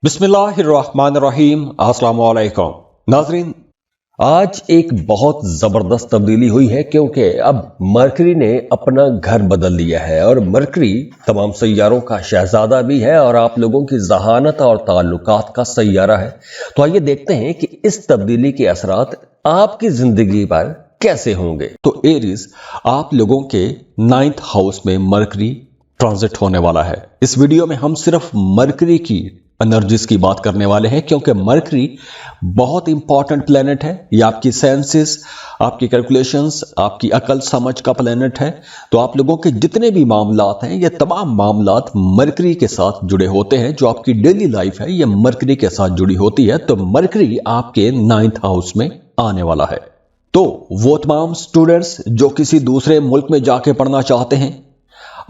बिस्मिल्लाहिर्रहमानिर्रहीम। अस्सलाम वालेकुम नाज़रीन, आज एक बहुत ज़बरदस्त तब्दीली हुई है क्योंकि अब मरकरी ने अपना घर बदल लिया है और मरकरी तमाम सैयारों का शहजादा भी है और आप लोगों की ज़हानत और ताल्लुकात का सैयारा है। तो आइए देखते हैं कि इस तब्दीली के असरात आपकी ज़िंदगी पर कैसे होंगे। तो एरीज, आप लोगों के 9th हाउस में मरकरी ट्रांजिट होने वाला है। इस वीडियो में हम सिर्फ मरकरी की एनर्जीज की बात करने वाले हैं क्योंकि मरकरी बहुत इंपॉर्टेंट प्लेनेट है। ये आपकी सेंसेस, आपकी कैलकुलेशंस, आपकी अकल समझ का प्लेनेट है। तो आप लोगों के जितने भी मामलात हैं, ये तमाम मामलात मरकरी के साथ जुड़े होते हैं। जो आपकी डेली लाइफ है, ये मरकरी के साथ जुड़ी होती है। तो मरकरी आपके 9th हाउस में आने वाला है। तो वो तमाम स्टूडेंट्स जो किसी दूसरे मुल्क में जाके पढ़ना चाहते हैं,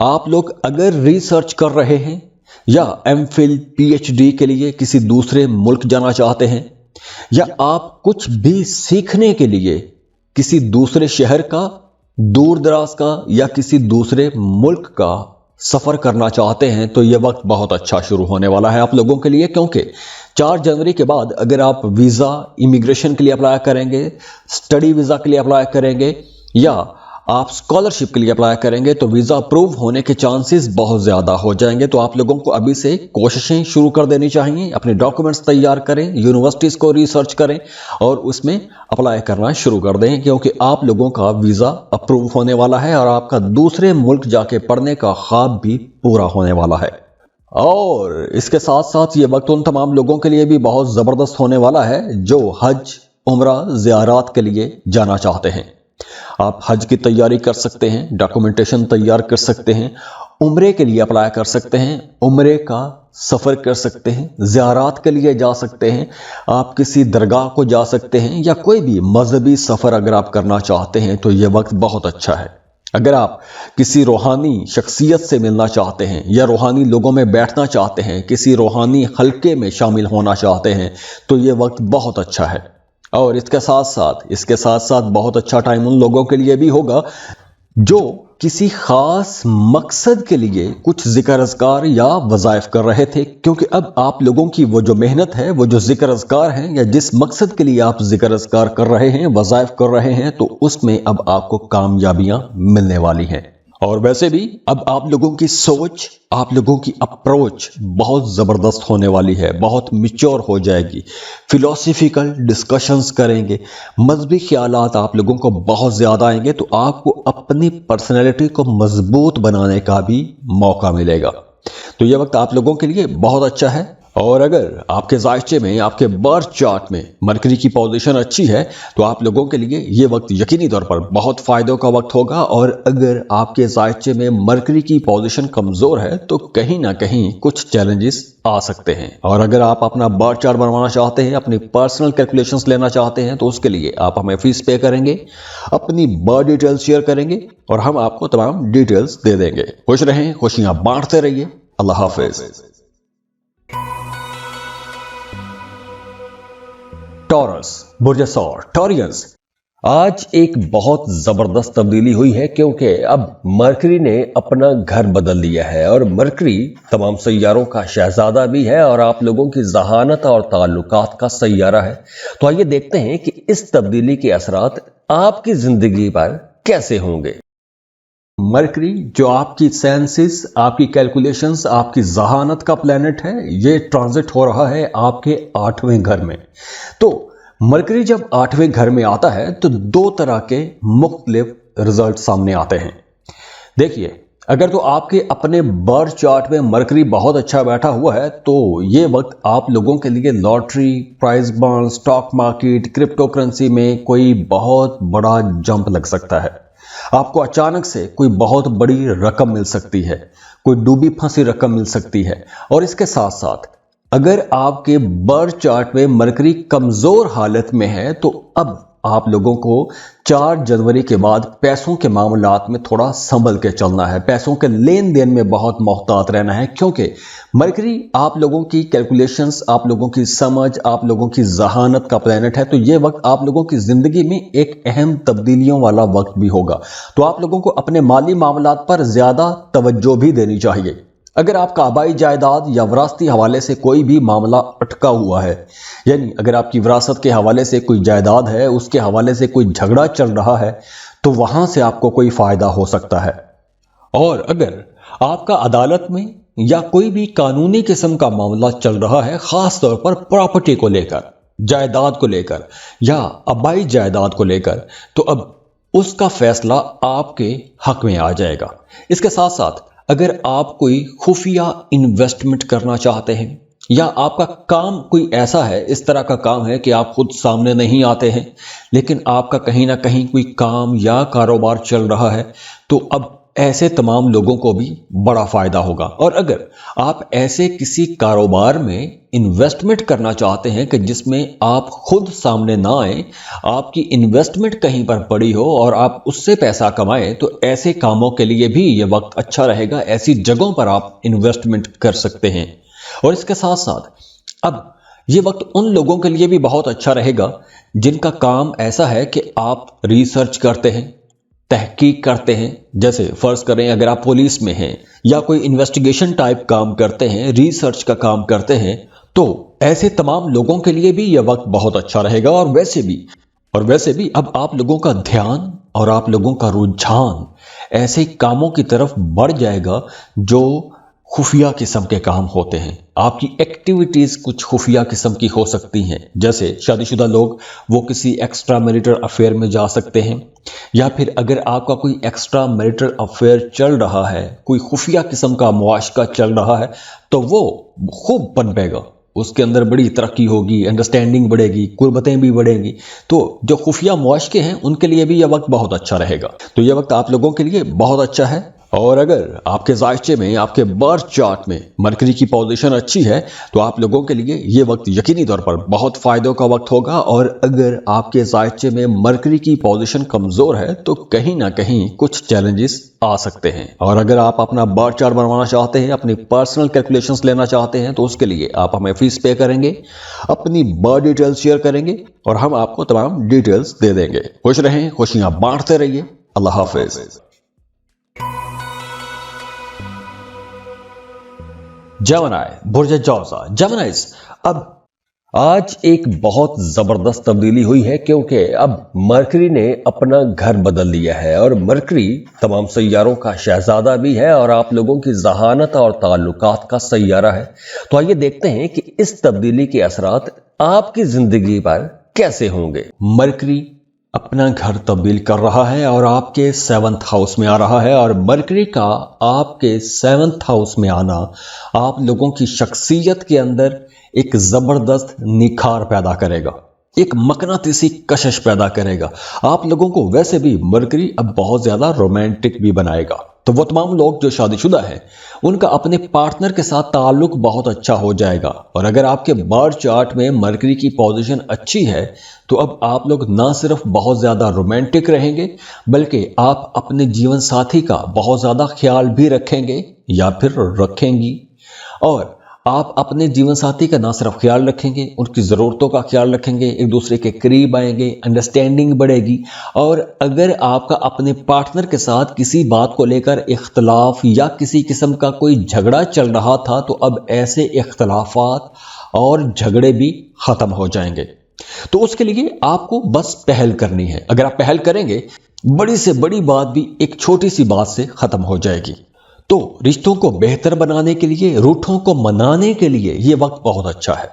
आप लोग अगर रिसर्च कर रहे हैं या एमफिल पीएचडी के लिए किसी दूसरे मुल्क जाना चाहते हैं, या आप कुछ भी सीखने के लिए किसी दूसरे शहर का, दूर दराज का या किसी दूसरे मुल्क का सफर करना चाहते हैं, तो यह वक्त बहुत अच्छा शुरू होने वाला है आप लोगों के लिए। क्योंकि 4 जनवरी के बाद अगर आप वीजा इमिग्रेशन के लिए अप्लाई करेंगे, स्टडी वीजा के लिए अप्लाई करेंगे या आप स्कॉलरशिप के लिए अप्लाई करेंगे, तो वीजा अप्रूव होने के चांसेस बहुत ज्यादा हो जाएंगे। तो आप लोगों को अभी से कोशिशें शुरू कर देनी चाहिए। अपने डॉक्यूमेंट्स तैयार करें, यूनिवर्सिटीज को रिसर्च करें और उसमें अप्लाई करना शुरू कर दें, क्योंकि आप लोगों का वीजा अप्रूव होने वाला है और आपका दूसरे मुल्क जाके पढ़ने का ख्वाब भी पूरा होने वाला है। और इसके साथ साथ ये वक्त उन तमाम लोगों के लिए भी बहुत जबरदस्त होने वाला है जो हज, उम्रा, ज़ियारात के लिए जाना चाहते हैं। आप हज की तैयारी कर सकते हैं, डॉक्यूमेंटेशन तैयार कर सकते हैं, उम्रे के लिए अप्लाई कर सकते हैं, उम्रे का सफर कर सकते हैं, ज़ियारात के लिए जा सकते हैं, आप किसी दरगाह को जा सकते हैं, या कोई भी मजहबी सफर अगर आप करना चाहते हैं तो यह वक्त बहुत अच्छा है। अगर आप किसी रूहानी शख्सियत से मिलना चाहते हैं या रूहानी लोगों में बैठना चाहते हैं, किसी रूहानी हल्के में शामिल होना चाहते हैं, तो यह वक्त बहुत अच्छा है। और इसके साथ साथ बहुत अच्छा टाइम उन लोगों के लिए भी होगा जो किसी खास मकसद के लिए कुछ जिक्र अज़कार या वज़ाइफ कर रहे थे। क्योंकि अब आप लोगों की वो जो मेहनत है, वो जो जिक्र अज़कार हैं या जिस मकसद के लिए आप जिक्र अज़कार कर रहे हैं, वज़ाइफ कर रहे हैं, तो उसमें अब आपको कामयाबियां मिलने वाली हैं। और वैसे भी अब आप लोगों की सोच, आप लोगों की अप्रोच बहुत ज़बरदस्त होने वाली है, बहुत मैच्योर हो जाएगी। फिलोसफिकल डिस्कशंस करेंगे, मजहबी ख्यालात आप लोगों को बहुत ज़्यादा आएंगे, तो आपको अपनी पर्सनैलिटी को मजबूत बनाने का भी मौका मिलेगा। तो यह वक्त आप लोगों के लिए बहुत अच्छा है। और अगर आपके जायचे में, आपके बर्थ चार्ट में मरकरी की पोजीशन अच्छी है, तो आप लोगों के लिए ये वक्त यकीनी तौर पर बहुत फायदों का वक्त होगा। और अगर आपके जायचे में मरकरी की पोजीशन कमजोर है, तो कहीं ना कहीं कुछ चैलेंजेस आ सकते हैं। और अगर आप अपना बर्थ चार्ट बनवाना चाहते हैं, अपनी पर्सनल कैलकुलेशंस लेना चाहते हैं, तो उसके लिए आप हमें फीस पे करेंगे, अपनी बर्थ डिटेल्स शेयर करेंगे और हम आपको तमाम डिटेल्स दे देंगे। खुश रहें, खुशियां बांटते रहिए। अल्लाह हाफिज। टॉरस, बुर्ज सौर, टॉरियंस, आज एक बहुत जबरदस्त तब्दीली हुई है क्योंकि अब मरकरी ने अपना घर बदल लिया है और मरकरी तमाम सैयारों का शहजादा भी है और आप लोगों की ज़हानत और ताल्लुकात का सैयारा है। तो आइए देखते हैं कि इस तब्दीली के असरात आपकी जिंदगी पर कैसे होंगे। मरकरी जो आपकी सेंसेस, आपकी कैलकुलेशंस, आपकी ज़हानत का प्लेनेट है, ये ट्रांजिट हो रहा है आपके 8वें घर में। तो मरकरी जब 8वें घर में आता है तो 2 तरह के मुख्तलिफ रिजल्ट सामने आते हैं। देखिए, अगर तो आपके अपने बर्थ चार्ट में मरकरी बहुत अच्छा बैठा हुआ है, तो ये वक्त आप लोगों के लिए lottery, prize bond, stock market, crypto currency में कोई बहुत बड़ा जंप लग सकता है। आपको अचानक से कोई बहुत बड़ी रकम मिल सकती है, कोई डूबी फंसी रकम मिल सकती है। और इसके साथ साथ अगर आपके बर्थ चार्ट में मरकरी कमजोर हालत में है, तो अब आप लोगों को 4 जनवरी के बाद पैसों के मामलात में थोड़ा संभल के चलना है, पैसों के लेन देन में बहुत मोहतात रहना है। क्योंकि मरकरी आप लोगों की कैलकुलेशंस, आप लोगों की समझ, आप लोगों की ज़हानत का प्लेनेट है। तो ये वक्त आप लोगों की जिंदगी में एक अहम तब्दीलियों वाला वक्त भी होगा। तो आप लोगों को अपने माली मामलात पर ज्यादा तवज्जो भी देनी चाहिए। اگر آپ کا آبائی جائیداد یا وراثتی حوالے سے کوئی بھی معاملہ اٹکا ہوا ہے، یعنی اگر آپ کی وراثت کے حوالے سے کوئی جائیداد ہے، اس کے حوالے سے کوئی جھگڑا چل رہا ہے، تو وہاں سے آپ کو کوئی فائدہ ہو سکتا ہے۔ اور اگر آپ کا عدالت میں یا کوئی بھی قانونی قسم کا معاملہ چل رہا ہے، خاص طور پر پراپرٹی کو لے کر، جائیداد کو لے کر یا آبائی جائیداد کو لے کر، تو اب اس کا فیصلہ آپ کے حق میں آ جائے گا۔ اس کے ساتھ ساتھ اگر آپ کوئی خفیہ انویسٹمنٹ کرنا چاہتے ہیں یا آپ کا کام کوئی ایسا ہے، اس طرح کا کام ہے کہ آپ خود سامنے نہیں آتے ہیں، لیکن آپ کا کہیں نہ کہیں کوئی کام یا کاروبار چل رہا ہے، تو اب ایسے تمام لوگوں کو بھی بڑا فائدہ ہوگا۔ اور اگر آپ ایسے کسی کاروبار میں انویسٹمنٹ کرنا چاہتے ہیں کہ جس میں آپ خود سامنے نہ آئیں، آپ کی انویسٹمنٹ کہیں پر پڑی ہو اور آپ اس سے پیسہ کمائیں، تو ایسے کاموں کے لیے بھی یہ وقت اچھا رہے گا۔ ایسی جگہوں پر آپ انویسٹمنٹ کر سکتے ہیں۔ اور اس کے ساتھ ساتھ اب یہ وقت ان لوگوں کے لیے بھی بہت اچھا رہے گا جن کا کام ایسا ہے کہ آپ ریسرچ کرتے ہیں، تحقیق کرتے ہیں۔ جیسے فرض کریں اگر آپ پولیس میں ہیں یا کوئی انویسٹیگیشن ٹائپ کام کرتے ہیں، ریسرچ کا کام کرتے ہیں، تو ایسے تمام لوگوں کے لیے بھی یہ وقت بہت اچھا رہے گا۔ اور ویسے بھی اب آپ لوگوں کا دھیان اور آپ لوگوں کا رجحان ایسے کاموں کی طرف بڑھ جائے گا جو خفیہ قسم کے کام ہوتے ہیں۔ آپ کی ایکٹیویٹیز کچھ خفیہ قسم کی ہو سکتی ہیں، جیسے شادی شدہ لوگ وہ کسی ایکسٹرا میریٹل افیئر میں جا سکتے ہیں، یا پھر اگر آپ کا کوئی ایکسٹرا میریٹل افیئر چل رہا ہے، کوئی خفیہ قسم کا معاشقہ چل رہا ہے، تو وہ خوب پنپے گا، اس کے اندر بڑی ترقی ہوگی، انڈرسٹینڈنگ بڑھے گی، قربتیں بھی بڑھیں گی۔ تو جو خفیہ معاشقے ہیں ان کے لیے بھی یہ وقت بہت اچھا رہے گا۔ تو یہ وقت آپ لوگوں کے لیے بہت اچھا ہے۔ اور اگر آپ کے ذائچے میں، آپ کے برتھ چارٹ میں مرکری کی پوزیشن اچھی ہے، تو آپ لوگوں کے لیے یہ وقت یقینی طور پر بہت فائدوں کا وقت ہوگا۔ اور اگر آپ کے ذائچے میں مرکری کی پوزیشن کمزور ہے تو کہیں نہ کہیں کچھ چیلنجز آ سکتے ہیں۔ اور اگر آپ اپنا برتھ چارٹ بنوانا چاہتے ہیں، اپنی پرسنل کیلکولیشنز لینا چاہتے ہیں، تو اس کے لیے آپ ہمیں فیس پے کریں گے، اپنی برتھ ڈیٹیلز شیئر کریں گے اور ہم آپ کو تمام ڈیٹیلز دے دیں گے۔ خوش رہیں، خوشیاں بانٹتے رہیے۔ اللہ حافظ۔ جیمنائی، برج جوزا، جیمنائیز، اب آج ایک بہت زبردست تبدیلی ہوئی ہے، کیونکہ اب مرکری نے اپنا گھر بدل لیا ہے، اور مرکری تمام سیاروں کا شہزادہ بھی ہے اور آپ لوگوں کی ذہانت اور تعلقات کا سیارہ ہے۔ تو آئیے دیکھتے ہیں کہ اس تبدیلی کے اثرات آپ کی زندگی پر کیسے ہوں گے۔ مرکری اپنا گھر تبدیل کر رہا ہے اور آپ کے 7th ہاؤس میں آ رہا ہے، اور مرکری کا آپ کے 7th ہاؤس میں آنا آپ لوگوں کی شخصیت کے اندر ایک زبردست نکھار پیدا کرے گا، ایک مقناطیسی کشش پیدا کرے گا۔ آپ لوگوں کو ویسے بھی مرکری اب بہت زیادہ رومانٹک بھی بنائے گا۔ تو وہ تمام لوگ جو شادی شدہ ہیں ان کا اپنے پارٹنر کے ساتھ تعلق بہت اچھا ہو جائے گا۔ اور اگر آپ کے برتھ چارٹ میں مرکری کی پوزیشن اچھی ہے تو اب آپ لوگ نہ صرف بہت زیادہ رومانٹک رہیں گے، بلکہ آپ اپنے جیون ساتھی کا بہت زیادہ خیال بھی رکھیں گے یا پھر رکھیں گی۔ اور آپ اپنے جیون ساتھی کا نہ صرف خیال رکھیں گے، ان کی ضرورتوں کا خیال رکھیں گے، ایک دوسرے کے قریب آئیں گے، انڈرسٹینڈنگ بڑھے گی۔ اور اگر آپ کا اپنے پارٹنر کے ساتھ کسی بات کو لے کر اختلاف یا کسی قسم کا کوئی جھگڑا چل رہا تھا، تو اب ایسے اختلافات اور جھگڑے بھی ختم ہو جائیں گے۔ تو اس کے لیے آپ کو بس پہل کرنی ہے۔ اگر آپ پہل کریں گے، بڑی سے بڑی بات بھی ایک چھوٹی سی بات سے ختم ہو جائے گی۔ تو رشتوں کو بہتر بنانے کے لیے، روٹھوں کو منانے کے لیے یہ وقت بہت اچھا ہے۔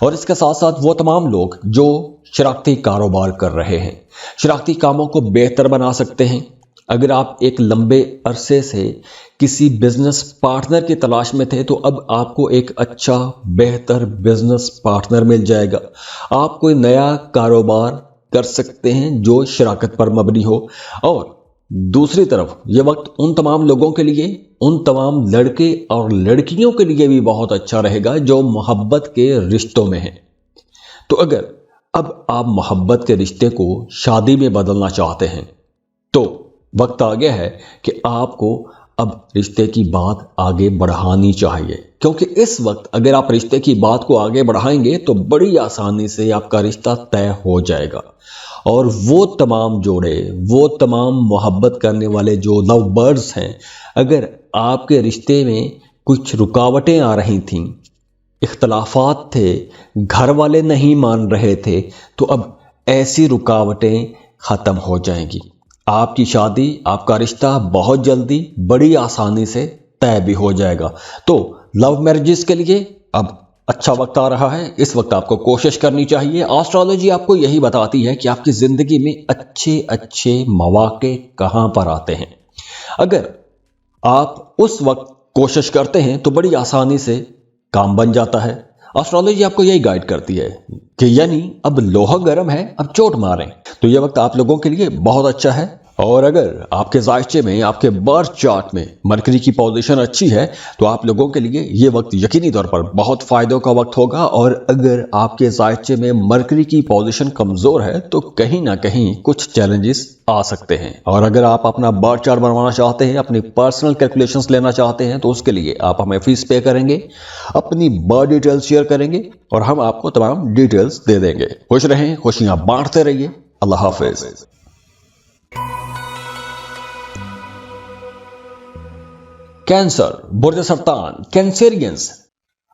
اور اس کے ساتھ ساتھ وہ تمام لوگ جو شراکتی کاروبار کر رہے ہیں، شراکتی کاموں کو بہتر بنا سکتے ہیں۔ اگر آپ ایک لمبے عرصے سے کسی بزنس پارٹنر کی تلاش میں تھے، تو اب آپ کو ایک اچھا بہتر بزنس پارٹنر مل جائے گا۔ آپ کوئی نیا کاروبار کر سکتے ہیں جو شراکت پر مبنی ہو۔ اور دوسری طرف یہ وقت ان تمام لوگوں کے لیے، ان تمام لڑکے اور لڑکیوں کے لیے بھی بہت اچھا رہے گا جو محبت کے رشتوں میں ہیں۔ تو اگر اب آپ محبت کے رشتے کو شادی میں بدلنا چاہتے ہیں تو وقت آ گیا ہے کہ آپ کو اب رشتے کی بات آگے بڑھانی چاہیے، کیونکہ اس وقت اگر آپ رشتے کی بات کو آگے بڑھائیں گے تو بڑی آسانی سے آپ کا رشتہ طے ہو جائے گا۔ اور وہ تمام جوڑے، وہ تمام محبت کرنے والے جو لو برڈز ہیں، اگر آپ کے رشتے میں कुछ रुकावटें आ रही थीं, इख्तलाफात थे, घर वाले नहीं मान रहे थे, तो अब ऐसी रुकावटें ख़त्म हो जाएंगी। आपकी शादी, आपका रिश्ता बहुत जल्दी बड़ी आसानी से तय भी हो जाएगा। तो लव मैरिजेस के लिए अब अच्छा वक्त आ रहा है। इस वक्त आपको कोशिश करनी चाहिए। एस्ट्रोलॉजी आपको यही बताती है कि आपकी ज़िंदगी में अच्छे अच्छे मौके कहाँ पर आते हैं। अगर आप उस वक्त कोशिश करते हैं तो बड़ी आसानी से काम बन जाता है। एस्ट्रोलॉजी आपको यही गाइड करती है कि यानी अब लोहा गर्म है, अब चोट मारें। तो यह वक्त आप लोगों के लिए बहुत अच्छा है। और अगर आपके जायचे में, आपके बर्थ चार्ट में मरकरी की पोजीशन अच्छी है तो आप लोगों के लिए ये वक्त यकीनी तौर पर बहुत फायदों का वक्त होगा। और अगर आपके जायचे में मरकरी की पोजीशन कमजोर है तो कहीं ना कहीं कुछ चैलेंजेस आ सकते हैं। और अगर आप अपना बर्थ चार्ट बनवाना चाहते हैं, अपनी पर्सनल कैलकुलेशंस लेना चाहते हैं, तो उसके लिए आप हमें फीस पे करेंगे, अपनी बर्थ डिटेल्स शेयर करेंगे और हम आपको तमाम डिटेल्स दे देंगे। खुश रहें, खुशियां बांटते रहिए। अल्लाह हाफिज। कैंसर, बुर्ज सरतान, कैंसेरियंस,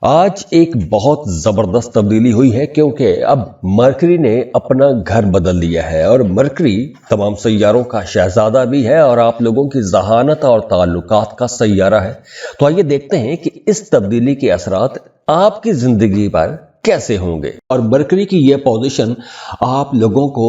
आज एक बहुत जबरदस्त तब्दीली हुई है क्योंकि अब मरकरी ने अपना घर बदल लिया है। और मरकरी तमाम सैयारों का शहजादा भी है और आप लोगों की जहानत और ताल्लुकात का सैयारा है। तो आइए देखते हैं कि इस तब्दीली के असरात आपकी जिंदगी पर कैसे होंगे। और मरकरी की यह पोजीशन आप लोगों को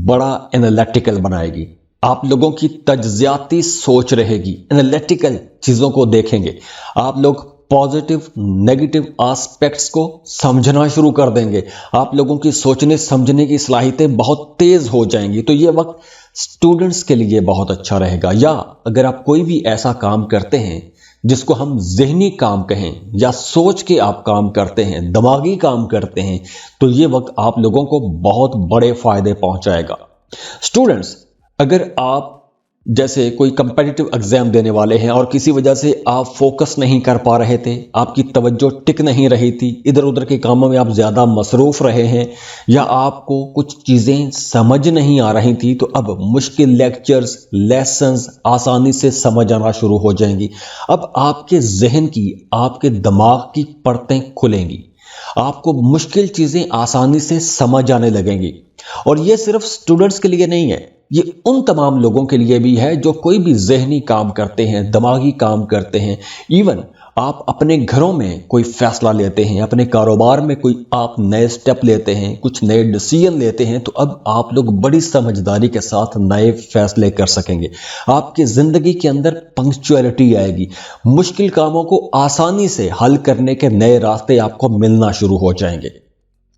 बड़ा एनालिटिकल बनाएगी। आप लोगों की तज्जियाती सोच रहेगी, एनालिटिकल चीजों को देखेंगे। आप लोग पॉजिटिव नेगेटिव एस्पेक्ट्स को समझना शुरू कर देंगे। आप लोगों की सोचने समझने की सलाहियतें बहुत तेज हो जाएंगी। तो ये वक्त स्टूडेंट्स के लिए बहुत अच्छा रहेगा। या अगर आप कोई भी ऐसा काम करते हैं जिसको हम ज़हनी काम कहें या सोच के आप काम करते हैं, दिमागी काम करते हैं, तो ये वक्त आप लोगों को बहुत बड़े फायदे पहुंचाएगा। स्टूडेंट्स, अगर आप जैसे कोई कंपेटिटिव एग्जाम देने वाले हैं और किसी वजह से आप फोकस नहीं कर पा रहे थे, आपकी तवज्जो टिक नहीं रही थी, इधर उधर के कामों में आप ज़्यादा मसरूफ रहे हैं, या आपको कुछ चीज़ें समझ नहीं आ रही थी, तो अब मुश्किल लेक्चर्स, लेसन्स आसानी से समझ आना शुरू हो जाएंगी। अब आपके जहन की, आपके दिमाग की परतें खुलेंगी, आपको मुश्किल चीज़ें आसानी से समझ आने लगेंगी। और ये सिर्फ स्टूडेंट्स के लिए नहीं है, ये उन तमाम लोगों के लिए भी है जो कोई भी ज़हनी काम करते हैं, दिमागी काम करते हैं। इवन आप अपने घरों में कोई फैसला लेते हैं, अपने कारोबार में कोई आप नए स्टेप लेते हैं, कुछ नए डिसीजन लेते हैं, तो अब आप लोग बड़ी समझदारी के साथ नए फैसले कर सकेंगे। आपकी ज़िंदगी के अंदर पंक्चुअलिटी आएगी, मुश्किल कामों को आसानी से हल करने के नए रास्ते आपको मिलना शुरू हो जाएंगे।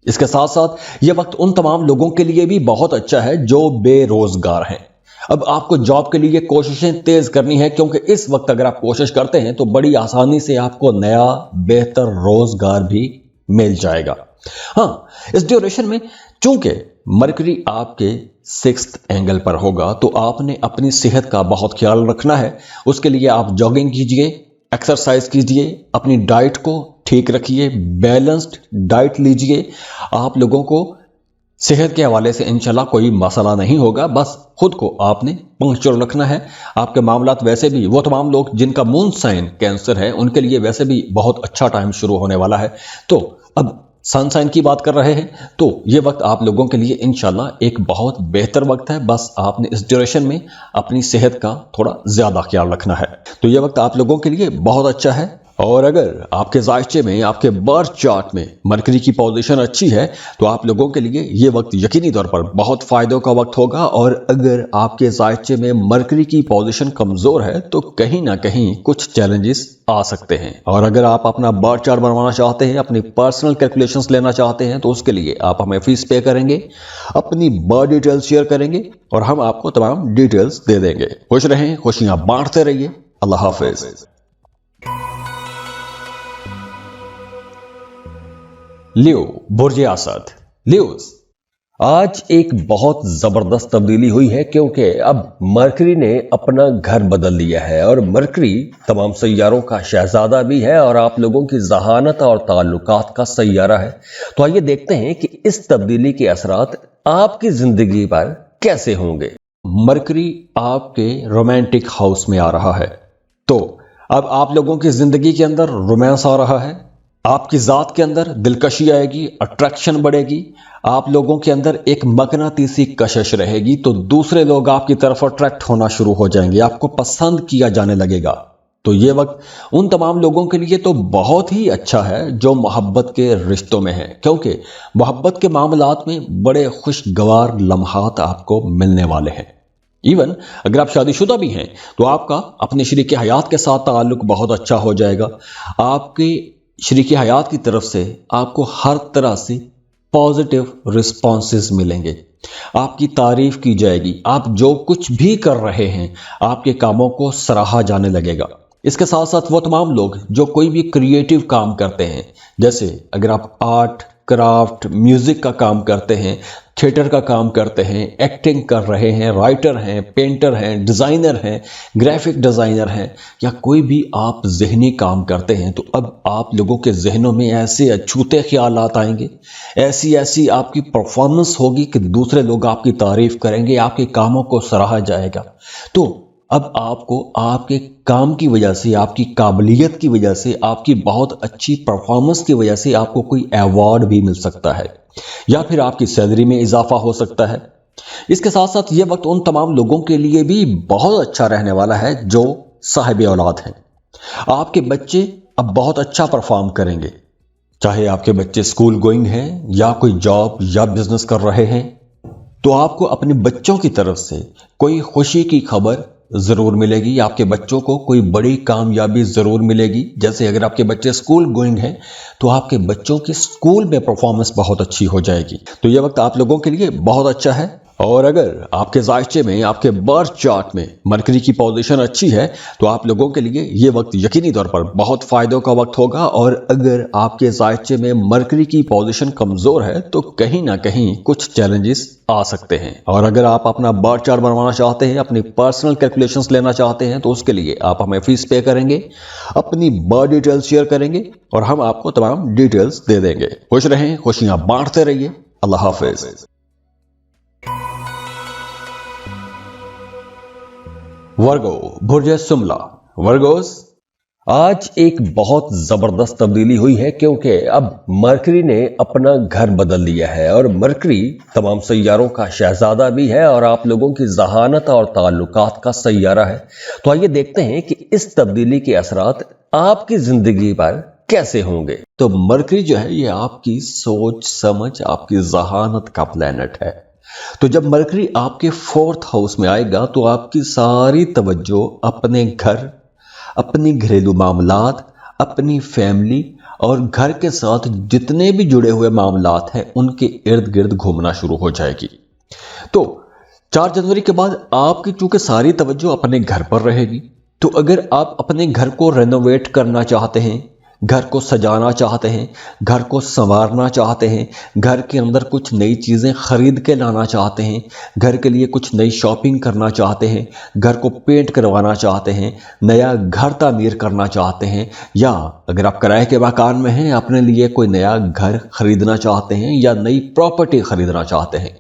इसके साथ साथ यह वक्त उन तमाम लोगों के लिए भी बहुत अच्छा है जो बेरोजगार हैं। अब आपको जॉब के लिए कोशिशें तेज करनी है, क्योंकि इस वक्त अगर आप कोशिश करते हैं तो बड़ी आसानी से आपको नया बेहतर रोजगार भी मिल जाएगा। हाँ, इस ड्यूरेशन में चूंकि मरकरी आपके 6th एंगल पर होगा तो आपने अपनी सेहत का बहुत ख्याल रखना है। उसके लिए आप जॉगिंग कीजिए, एक्सरसाइज कीजिए, अपनी डाइट को ठीक रखिए, बैलेंस्ड डाइट लीजिए। आप लोगों को सेहत के हवाले से इंशाल्लाह कोई मसला नहीं होगा, बस खुद को आपने पंक्चुअल रखना है। आपके मामलात वैसे भी, वो तमाम लोग जिनका मून साइन कैंसर है उनके लिए वैसे भी बहुत अच्छा टाइम शुरू होने वाला है। तो अब सन साइन की बात कर रहे हैं तो ये वक्त आप लोगों के लिए इंशाल्लाह एक बहुत बेहतर वक्त है। बस आपने इस ड्यूरेशन में अपनी सेहत का थोड़ा ज्यादा ख्याल रखना है। तो ये वक्त आप लोगों के लिए बहुत अच्छा है। और अगर आपके जायचे में, आपके बर्थ चार्ट में मरकरी की पोजीशन अच्छी है तो आप लोगों के लिए ये वक्त यकीनी तौर पर बहुत फायदों का वक्त होगा। और अगर आपके जायचे में मरकरी की पोजीशन कमजोर है तो कहीं ना कहीं कुछ चैलेंजेस आ सकते हैं। और अगर आप अपना बर्थ चार्ट बनवाना चाहते हैं, अपनी पर्सनल कैलकुलेशंस लेना चाहते हैं, तो उसके लिए आप हमें फीस पे करेंगे, अपनी बर्थ डिटेल्स शेयर करेंगे और हम आपको तमाम डिटेल्स दे देंगे। खुश रहें, खुशियां बांटते रहिए। अल्लाह हाफिज। लियो, बुर्ज असद, लियोस, आज एक बहुत जबरदस्त तब्दीली हुई है क्योंकि अब मरकरी ने अपना घर बदल लिया है। और मरकरी तमाम सैयारों का शहजादा भी है और आप लोगों की जहानत और ताल्लुकात का सैयारा है। तो आइए देखते हैं कि इस तब्दीली के असरात आपकी जिंदगी पर कैसे होंगे। मरकरी आपके रोमांटिक हाउस में आ रहा है, तो اب آپ لوگوں کی زندگی کے اندر رومانس آ رہا ہے، آپ کی ذات کے اندر دلکشی آئے گی، اٹریکشن بڑھے گی، آپ لوگوں کے اندر ایک مقناطیسی کشش رہے گی، تو دوسرے لوگ آپ کی طرف اٹریکٹ ہونا شروع ہو جائیں گے، آپ کو پسند کیا جانے لگے گا۔ تو یہ وقت ان تمام لوگوں کے لیے تو بہت ہی اچھا ہے جو محبت کے رشتوں میں ہیں، کیونکہ محبت کے معاملات میں بڑے خوشگوار لمحات آپ کو ملنے والے ہیں۔ ایون اگر آپ شادی شدہ بھی ہیں تو آپ کا اپنے شریک حیات کے ساتھ تعلق بہت اچھا ہو جائے گا۔ آپ کے شریک حیات کی طرف سے آپ کو ہر طرح سے پازیٹیو رسپانسز ملیں گے، آپ کی تعریف کی جائے گی، آپ جو کچھ بھی کر رہے ہیں آپ کے کاموں کو سراہا جانے لگے گا۔ اس کے ساتھ ساتھ وہ تمام لوگ جو کوئی بھی کریٹیو کام کرتے ہیں، جیسے اگر آپ آرٹ، کرافٹ، میوزک کا کام کرتے ہیں، تھیٹر کا کام کرتے ہیں، ایکٹنگ کر رہے ہیں، رائٹر ہیں، پینٹر ہیں، ڈیزائنر ہیں، گرافک ڈیزائنر ہیں، یا کوئی بھی آپ ذہنی کام کرتے ہیں، تو اب آپ لوگوں کے ذہنوں میں ایسے اچھوتے خیالات آئیں گے، ایسی آپ کی پرفارمنس ہوگی کہ دوسرے لوگ آپ کی تعریف کریں گے، آپ کے کاموں کو سراہا جائے گا۔ تو اب آپ کو آپ کے کام کی وجہ سے، آپ کی قابلیت کی وجہ سے، آپ کی بہت اچھی پرفارمنس کی وجہ سے آپ کو کوئی ایوارڈ بھی مل سکتا ہے، یا پھر آپ کی سیلری میں اضافہ ہو سکتا ہے۔ اس کے ساتھ ساتھ یہ وقت ان تمام لوگوں کے لیے بھی بہت اچھا رہنے والا ہے جو صاحب اولاد ہیں۔ آپ کے بچے اب بہت اچھا پرفارم کریں گے، چاہے آپ کے بچے اسکول گوئنگ ہیں یا کوئی جاب یا بزنس کر رہے ہیں، تو آپ کو اپنے بچوں کی طرف سے کوئی خوشی کی خبر ضرور ملے گی، آپ کے بچوں کو کوئی بڑی کامیابی ضرور ملے گی۔ جیسے اگر آپ کے بچے اسکول گوئنگ ہیں تو آپ کے بچوں کی اسکول میں پرفارمنس بہت اچھی ہو جائے گی، تو یہ وقت آپ لوگوں کے لیے بہت اچھا ہے۔ اور اگر آپ کے ذائچے میں، آپ کے برتھ چارٹ میں مرکری کی پوزیشن اچھی ہے تو آپ لوگوں کے لیے یہ وقت یقینی طور پر بہت فائدوں کا وقت ہوگا۔ اور اگر آپ کے ذائچے میں مرکری کی پوزیشن کمزور ہے تو کہیں نہ کہیں کچھ چیلنجز آ سکتے ہیں۔ اور اگر آپ اپنا برتھ چارٹ بنوانا چاہتے ہیں، اپنی پرسنل کیلکولیشنز لینا چاہتے ہیں، تو اس کے لیے آپ ہمیں فیس پے کریں گے، اپنی برتھ ڈیٹیلز شیئر کریں گے اور ہم آپ کو تمام ڈیٹیلز دے دیں گے۔ خوش رہیں، خوشیاں بانٹتے رہیے۔ اللہ حافظ۔ ورگو، برج سملہ، ورگوز، آج ایک بہت زبردست تبدیلی ہوئی ہے، کیونکہ اب مرکری نے اپنا گھر بدل لیا ہے، اور مرکری تمام سیاروں کا شہزادہ بھی ہے اور آپ لوگوں کی ذہانت اور تعلقات کا سیارہ ہے۔ تو آئیے دیکھتے ہیں کہ اس تبدیلی کے اثرات آپ کی زندگی پر کیسے ہوں گے۔ تو مرکری جو ہے یہ آپ کی سوچ سمجھ، آپ کی ذہانت کا پلانٹ ہے۔ تو جب مرکری آپ کے 4th ہاؤس میں آئے گا تو آپ کی ساری توجہ اپنے گھر، اپنی گھریلو معاملات، اپنی فیملی اور گھر کے ساتھ جتنے بھی جڑے ہوئے معاملات ہیں ان کے ارد گرد گھومنا شروع ہو جائے گی۔ تو 4 جنوری کے بعد آپ کی چونکہ ساری توجہ اپنے گھر پر رہے گی، تو اگر آپ اپنے گھر کو رینوویٹ کرنا چاہتے ہیں، گھر کو سجانا چاہتے ہیں، گھر کو سنوارنا چاہتے ہیں، گھر کے اندر کچھ نئی چیزیں خرید کے لانا چاہتے ہیں، گھر کے لیے کچھ نئی شاپنگ کرنا چاہتے ہیں، گھر کو پینٹ کروانا چاہتے ہیں، نیا گھر تعمیر کرنا چاہتے ہیں، یا اگر آپ کرائے کے مکان میں ہیں اپنے لیے کوئی نیا گھر خریدنا چاہتے ہیں یا نئی پراپرٹی خریدنا چاہتے ہیں،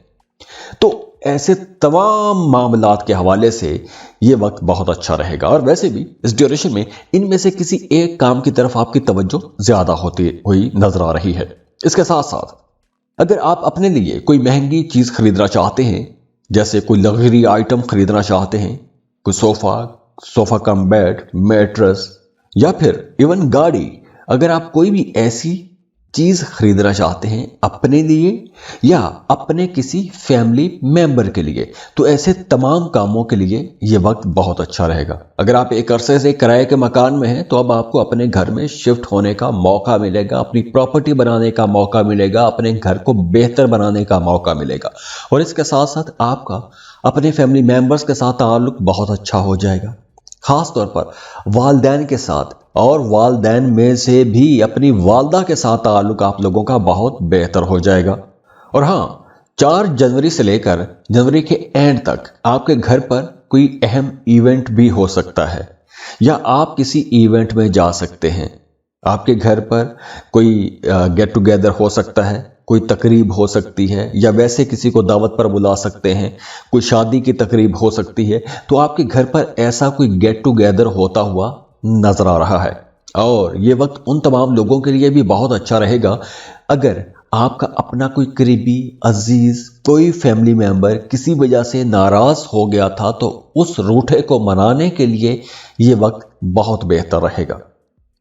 تو ایسے تمام معاملات کے حوالے سے یہ وقت بہت اچھا رہے گا۔ اور ویسے بھی اس ڈیوریشن میں ان میں سے کسی ایک کام کی طرف آپ کی توجہ زیادہ ہوتی ہوئی نظر آ رہی ہے۔ اس کے ساتھ ساتھ اگر آپ اپنے لیے کوئی مہنگی چیز خریدنا چاہتے ہیں، جیسے کوئی لگژری آئٹم خریدنا چاہتے ہیں، کوئی صوفہ کم بیڈ، میٹرس، یا پھر ایون گاڑی، اگر آپ کوئی بھی ایسی چیز خریدنا چاہتے ہیں اپنے لیے یا اپنے کسی فیملی ممبر کے لیے، تو ایسے تمام کاموں کے لیے یہ وقت بہت اچھا رہے گا۔ اگر آپ ایک عرصے سے کرائے کے مکان میں ہیں تو اب آپ کو اپنے گھر میں شفٹ ہونے کا موقع ملے گا، اپنی پراپرٹی بنانے کا موقع ملے گا، اپنے گھر کو بہتر بنانے کا موقع ملے گا، اور اس کے ساتھ ساتھ آپ کا اپنے فیملی ممبرز کے ساتھ تعلق بہت اچھا ہو جائے گا، خاص طور پر والدین کے ساتھ، اور والدین میں سے بھی اپنی والدہ کے ساتھ تعلق آپ لوگوں کا بہت بہتر ہو جائے گا۔ اور ہاں، 4 جنوری سے لے کر جنوری کے اینڈ تک آپ کے گھر پر کوئی اہم ایونٹ بھی ہو سکتا ہے، یا آپ کسی ایونٹ میں جا سکتے ہیں۔ آپ کے گھر پر کوئی گیٹ ٹوگیدر ہو سکتا ہے، کوئی تقریب ہو سکتی ہے، یا ویسے کسی کو دعوت پر بلا سکتے ہیں، کوئی شادی کی تقریب ہو سکتی ہے، تو آپ کے گھر پر ایسا کوئی گیٹ ٹوگیدر ہوتا ہوا नजर आ रहा है। और ये वक्त उन तमाम लोगों के लिए भी बहुत अच्छा रहेगा अगर आपका अपना कोई करीबी अजीज कोई फैमिली मेंबर किसी वजह से नाराज हो गया था, तो उस रूठे को मनाने के लिए ये वक्त बहुत बेहतर रहेगा।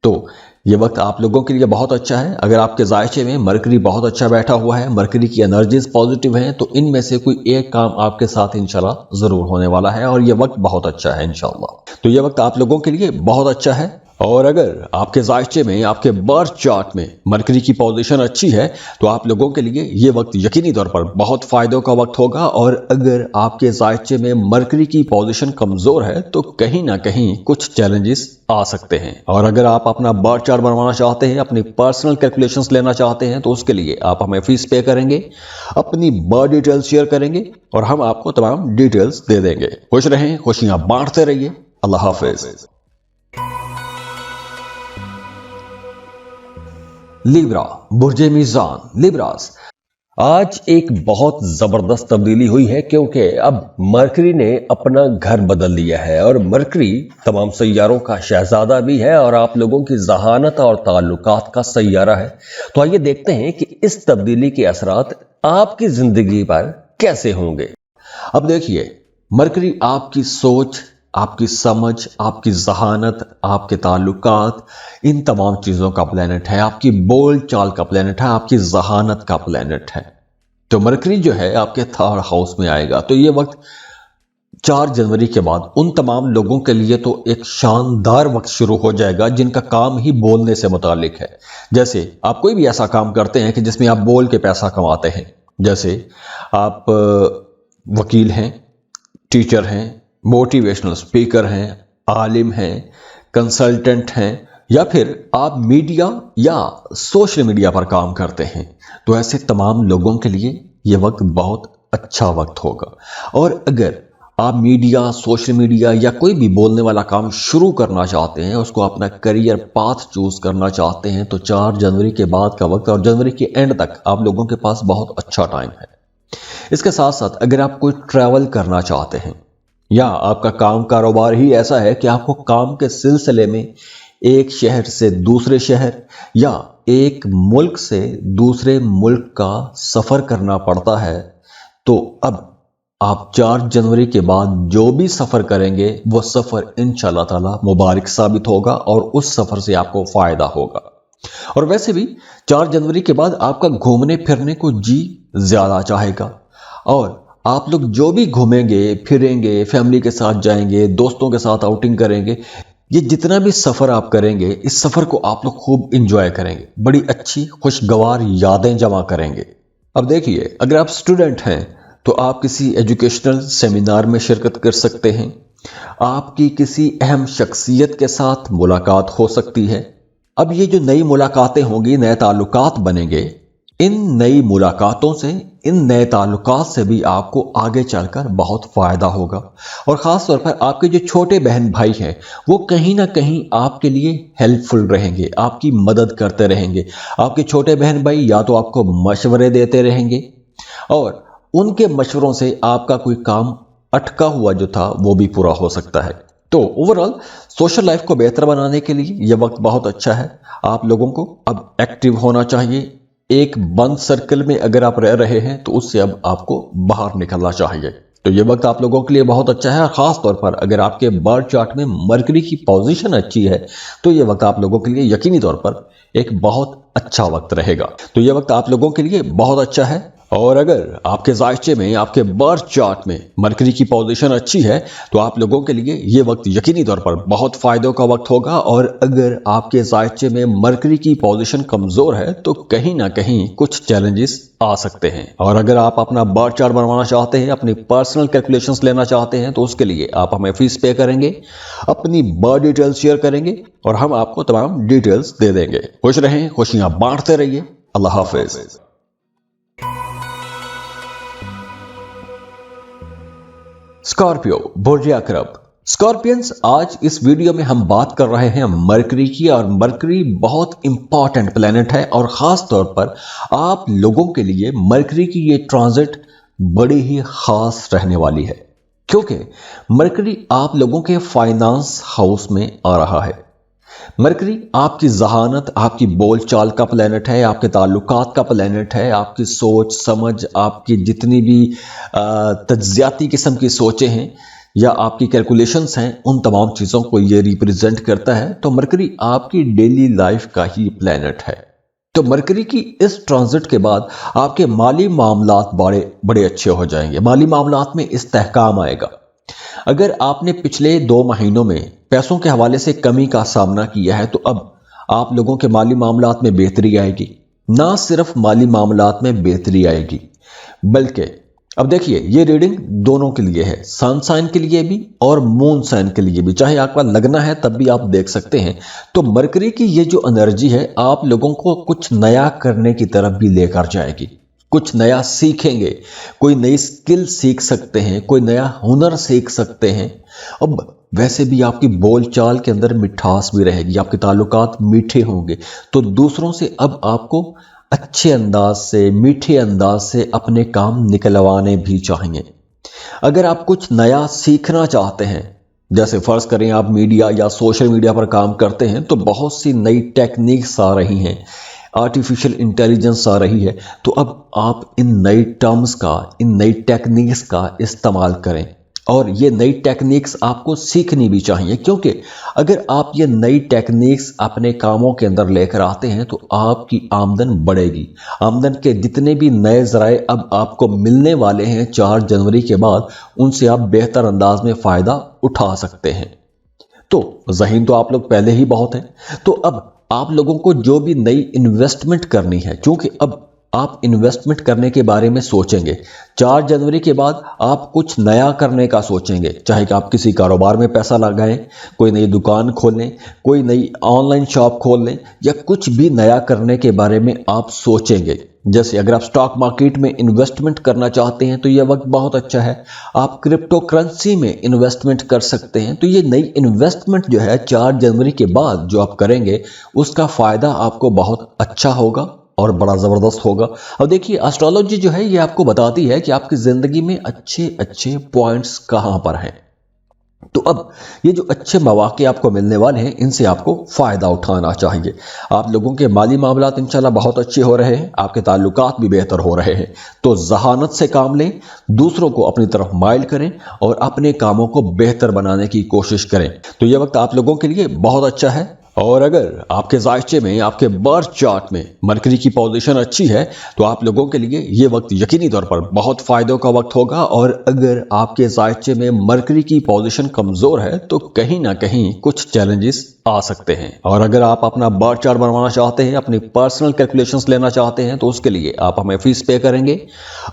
तो ये वक्त आप लोगों के लिए बहुत अच्छा है। अगर आपके जायचे में मरकरी बहुत अच्छा बैठा हुआ है, मरकरी की एनर्जीज पॉजिटिव हैं, तो इनमें से कोई एक काम आपके साथ इंशाल्लाह जरूर होने वाला है और ये वक्त बहुत अच्छा है इंशाल्लाह। तो ये वक्त आप लोगों के लिए बहुत अच्छा है। और अगर आपके जायचे में, आपके बर्थ चार्ट में मरकरी की पोजीशन अच्छी है, तो आप लोगों के लिए ये वक्त यकीनी तौर पर बहुत फायदों का वक्त होगा। और अगर आपके जायचे में मरकरी की पोजीशन कमजोर है, तो कहीं ना कहीं कुछ चैलेंजेस आ सकते हैं। और अगर आप अपना बर्थ चार्ट बनवाना चाहते हैं, अपनी पर्सनल कैलकुलेशंस लेना चाहते हैं, तो उसके लिए आप हमें फीस पे करेंगे, अपनी बर्थ डिटेल्स शेयर करेंगे और हम आपको तमाम डिटेल्स दे देंगे। खुश रहें, खुशियां बांटते रहिए। अल्लाह हाफिज। लिब्रा, बुर्जे मीज़ान, लिब्रास, आज एक बहुत जबरदस्त तब्दीली हुई है क्योंकि अब मरकरी ने अपना घर बदल लिया है और मरकरी तमाम सैयारों का शहजादा भी है और आप लोगों की जहानत और ताल्लुकात का सैयारा है। तो आइए देखते हैं कि इस तब्दीली के असरात आपकी जिंदगी पर कैसे होंगे। अब देखिए, मरकरी आपकी सोच, आपकी समझ, आपकी जहानत, आपके ताल्लुकात, इन तमाम चीजों का प्लेनेट है। आपकी बोल चाल का प्लेनेट है, आपकी जहानत का प्लेनेट है। तो मरकरी जो है आपके थर्ड हाउस में आएगा। तो ये वक्त 4 जनवरी के बाद उन तमाम लोगों के लिए तो एक शानदार वक्त शुरू हो जाएगा जिनका काम ही बोलने से मुतालिक है। जैसे आप कोई भी ऐसा काम करते हैं कि जिसमें आप बोल के पैसा कमाते हैं, जैसे आप वकील हैं, टीचर हैं, मोटिवेशनल स्पीकर हैं, आलिम हैं, कंसल्टेंट हैं, या फिर आप मीडिया या सोशल मीडिया पर काम करते हैं, तो ऐसे तमाम लोगों के लिए यह वक्त बहुत अच्छा वक्त होगा। और अगर आप मीडिया, सोशल मीडिया या कोई भी बोलने वाला काम शुरू करना चाहते हैं, उसको अपना करियर पाथ चूज करना चाहते हैं, तो 4 जनवरी के बाद का वक्त और जनवरी के एंड तक आप लोगों के पास बहुत अच्छा टाइम है। इसके साथ साथ अगर आप कोई ट्रैवल करना चाहते हैं या आपका काम कारोबार ही ऐसा है कि आपको काम के सिलसिले में एक शहर से दूसरे शहर या एक मुल्क से दूसरे मुल्क का सफर करना पड़ता है, तो अब आप 4 जनवरी के बाद जो भी सफर करेंगे वो सफर इंशाअल्लाह ताला मुबारक साबित होगा और उस सफर से आपको फायदा होगा। और वैसे भी 4 जनवरी के बाद आपका घूमने फिरने को जी ज्यादा चाहेगा और आप लोग जो भी घूमेंगे फिरेंगे, फैमिली के साथ जाएंगे, दोस्तों के साथ आउटिंग करेंगे, ये जितना भी सफर आप करेंगे, इस सफर को आप लोग खूब इंजॉय करेंगे, बड़ी अच्छी खुशगवार यादें जमा करेंगे। अब देखिए, अगर आप स्टूडेंट हैं तो आप किसी एजुकेशनल सेमिनार में शिरकत कर सकते हैं, आपकी किसी अहम शख्सियत के साथ मुलाकात हो सकती है। अब ये जो नई मुलाकातें होंगी, नए ताल्लुकात बनेंगे, इन नई मुलाकातों से, इन नए ताल्लुकात से भी आपको आगे चलकर बहुत फायदा होगा। और खास तौर पर आपके जो छोटे बहन भाई हैं, वो कहीं ना कहीं आपके लिए हेल्पफुल रहेंगे, आपकी मदद करते रहेंगे। आपके छोटे बहन भाई या तो आपको मशवरे देते रहेंगे और उनके मशवरों से आपका कोई काम अटका हुआ जो था वो भी पूरा हो सकता है। तो ओवरऑल सोशल लाइफ को बेहतर बनाने के लिए यह वक्त बहुत अच्छा है। आप लोगों को अब एक्टिव होना चाहिए। एक बंद सर्कल में अगर आप रह रहे हैं तो उससे अब आपको बाहर निकलना चाहिए। तो ये वक्त आप लोगों के लिए बहुत अच्छा है। खास तौर पर अगर आपके बर्थ चार्ट में मरकरी की पोजीशन अच्छी है, तो ये वक्त आप लोगों के लिए यकीनी तौर पर एक बहुत अच्छा वक्त रहेगा। तो ये वक्त आप लोगों के लिए बहुत अच्छा है। और अगर आपके जायचे में, आपके बर्थ चार्ट में मरकरी की पोजीशन अच्छी है, तो आप लोगों के लिए ये वक्त यकीनी तौर पर बहुत फायदों का वक्त होगा। और अगर आपके जायचे में मरकरी की पोजीशन कमजोर है, तो कहीं ना कहीं कुछ चैलेंजेस आ सकते हैं। और अगर आप अपना बर्थ चार्ट बनवाना चाहते हैं, अपनी पर्सनल कैलकुलेशंस लेना चाहते हैं, तो उसके लिए आप हमें फीस पे करेंगे, अपनी बर्थ डिटेल्स शेयर करेंगे और हम आपको तमाम डिटेल्स दे देंगे। खुश रहें, खुशियां बांटते रहिए। अल्लाह हाफिज। स्कॉर्पियो, बुर्ज अकरब, स्कॉर्पियंस, आज इस वीडियो में हम बात कर रहे हैं मरकरी की। और मरकरी बहुत इंपॉर्टेंट प्लेनेट है और खास तौर पर आप लोगों के लिए मरकरी की ये ट्रांजिट बड़ी ही खास रहने वाली है, क्योंकि मरकरी आप लोगों के फाइनेंस हाउस में आ रहा है। मरकरी आपकी जहानत, आपकी बोल चाल का प्लैनेट है, आपके ताल्लुकात का प्लैनेट है, आपकी सोच समझ, आपकी जितनी भी तज्जियाती किस्म की सोचें हैं या आपकी कैलकुलेशंस हैं, उन तमाम चीज़ों को ये रिप्रेजेंट करता है। तो मरकरी आपकी डेली लाइफ का ही प्लैनेट है। तो मरकरी की इस ट्रांजिट के बाद आपके माली मामलात बड़े बड़े अच्छे हो जाएंगे, माली मामलात में इस्तेहकाम आएगा। अगर आपने पिछले 2 महीनों में पैसों के हवाले से कमी का सामना किया है तो अब आप लोगों के माली मामलात में बेहतरी आएगी। ना सिर्फ माली मामलात में बेहतरी आएगी बल्कि अब देखिए, ये रीडिंग दोनों के लिए है, सन साइन के लिए भी और मून साइन के लिए भी। चाहे आपका लगना है तब भी आप देख सकते हैं। तो मरकरी की ये जो एनर्जी है आप लोगों को कुछ नया करने की तरफ भी लेकर जाएगी। कुछ नया सीखेंगे, कोई नई स्किल सीख सकते हैं, कोई नया हुनर सीख सकते हैं। अब वैसे भी आपकी बोलचाल के अंदर मिठास भी रहेगी, आपके ताल्लुकात मीठे होंगे। तो दूसरों से अब आपको अच्छे अंदाज से, मीठे अंदाज से अपने काम निकलवाने भी चाहिए। अगर आप कुछ नया सीखना चाहते हैं, जैसे फर्ज करें आप मीडिया या सोशल मीडिया पर काम करते हैं, तो बहुत सी नई टेक्निक्स आ रही हैं, आर्टिफिशियल इंटेलिजेंस आ रही है। तो अब आप इन नई टर्म्स का, इन नई टेक्निक्स का इस्तेमाल करें और ये नई टेक्निक्स आपको सीखनी भी चाहिए, क्योंकि अगर आप ये नई टेक्निक्स अपने कामों के अंदर लेकर आते हैं तो आपकी आमदन बढ़ेगी। आमदन के जितने भी नए ज़राए अब आपको मिलने वाले हैं 4 जनवरी के बाद, उनसे आप बेहतर अंदाज में फ़ायदा उठा सकते हैं। तो ज़हीन तो आप लोग पहले ही बहुत हैं। तो अब आप लोगों को जो भी नई इन्वेस्टमेंट करनी है, क्योंकि अब आप इन्वेस्टमेंट करने के बारे में सोचेंगे, 4 जनवरी के बाद आप कुछ नया करने का सोचेंगे, चाहे कि आप किसी कारोबार में पैसा लगाएं, कोई नई दुकान खोलें, कोई नई ऑनलाइन शॉप खोल लें या कुछ भी नया करने के बारे में आप सोचेंगे। जैसे अगर आप स्टॉक मार्केट में इन्वेस्टमेंट करना चाहते हैं तो यह वक्त बहुत अच्छा है। आप क्रिप्टो करेंसी में इन्वेस्टमेंट कर सकते हैं। तो ये नई इन्वेस्टमेंट जो है 4 जनवरी के बाद जो आप करेंगे उसका फ़ायदा आपको बहुत अच्छा होगा और बड़ा ज़बरदस्त होगा। अब देखिए, एस्ट्रोलॉजी जो है ये आपको बताती है कि आपकी ज़िंदगी में अच्छे अच्छे पॉइंट्स कहाँ पर हैं। तो अब ये जो अच्छे मौके आपको मिलने वाले हैं, इनसे आपको फ़ायदा उठाना चाहिए। आप लोगों के माली मामलात इंशाल्लाह बहुत अच्छे हो रहे हैं, आपके ताल्लुकात भी बेहतर हो रहे हैं। तो जहानत से काम लें, दूसरों को अपनी तरफ माइल करें और अपने कामों को बेहतर बनाने की कोशिश करें। तो ये वक्त आप लोगों के लिए बहुत अच्छा है। और अगर आपके जायचे में, आपके बर्थ चार्ट में मरकरी की पोजीशन अच्छी है तो आप लोगों के लिए ये वक्त यकीनी तौर पर बहुत फ़ायदों का वक्त होगा। और अगर आपके जायचे में मरकरी की पोजीशन कमज़ोर है तो कहीं ना कहीं कुछ चैलेंजेस आ सकते हैं। और अगर आप अपना बर्थ चार्ट बनवाना चाहते हैं, अपनी पर्सनल कैलकुलेशंस लेना चाहते हैं, तो उसके लिए आप हमें फीस पे करेंगे,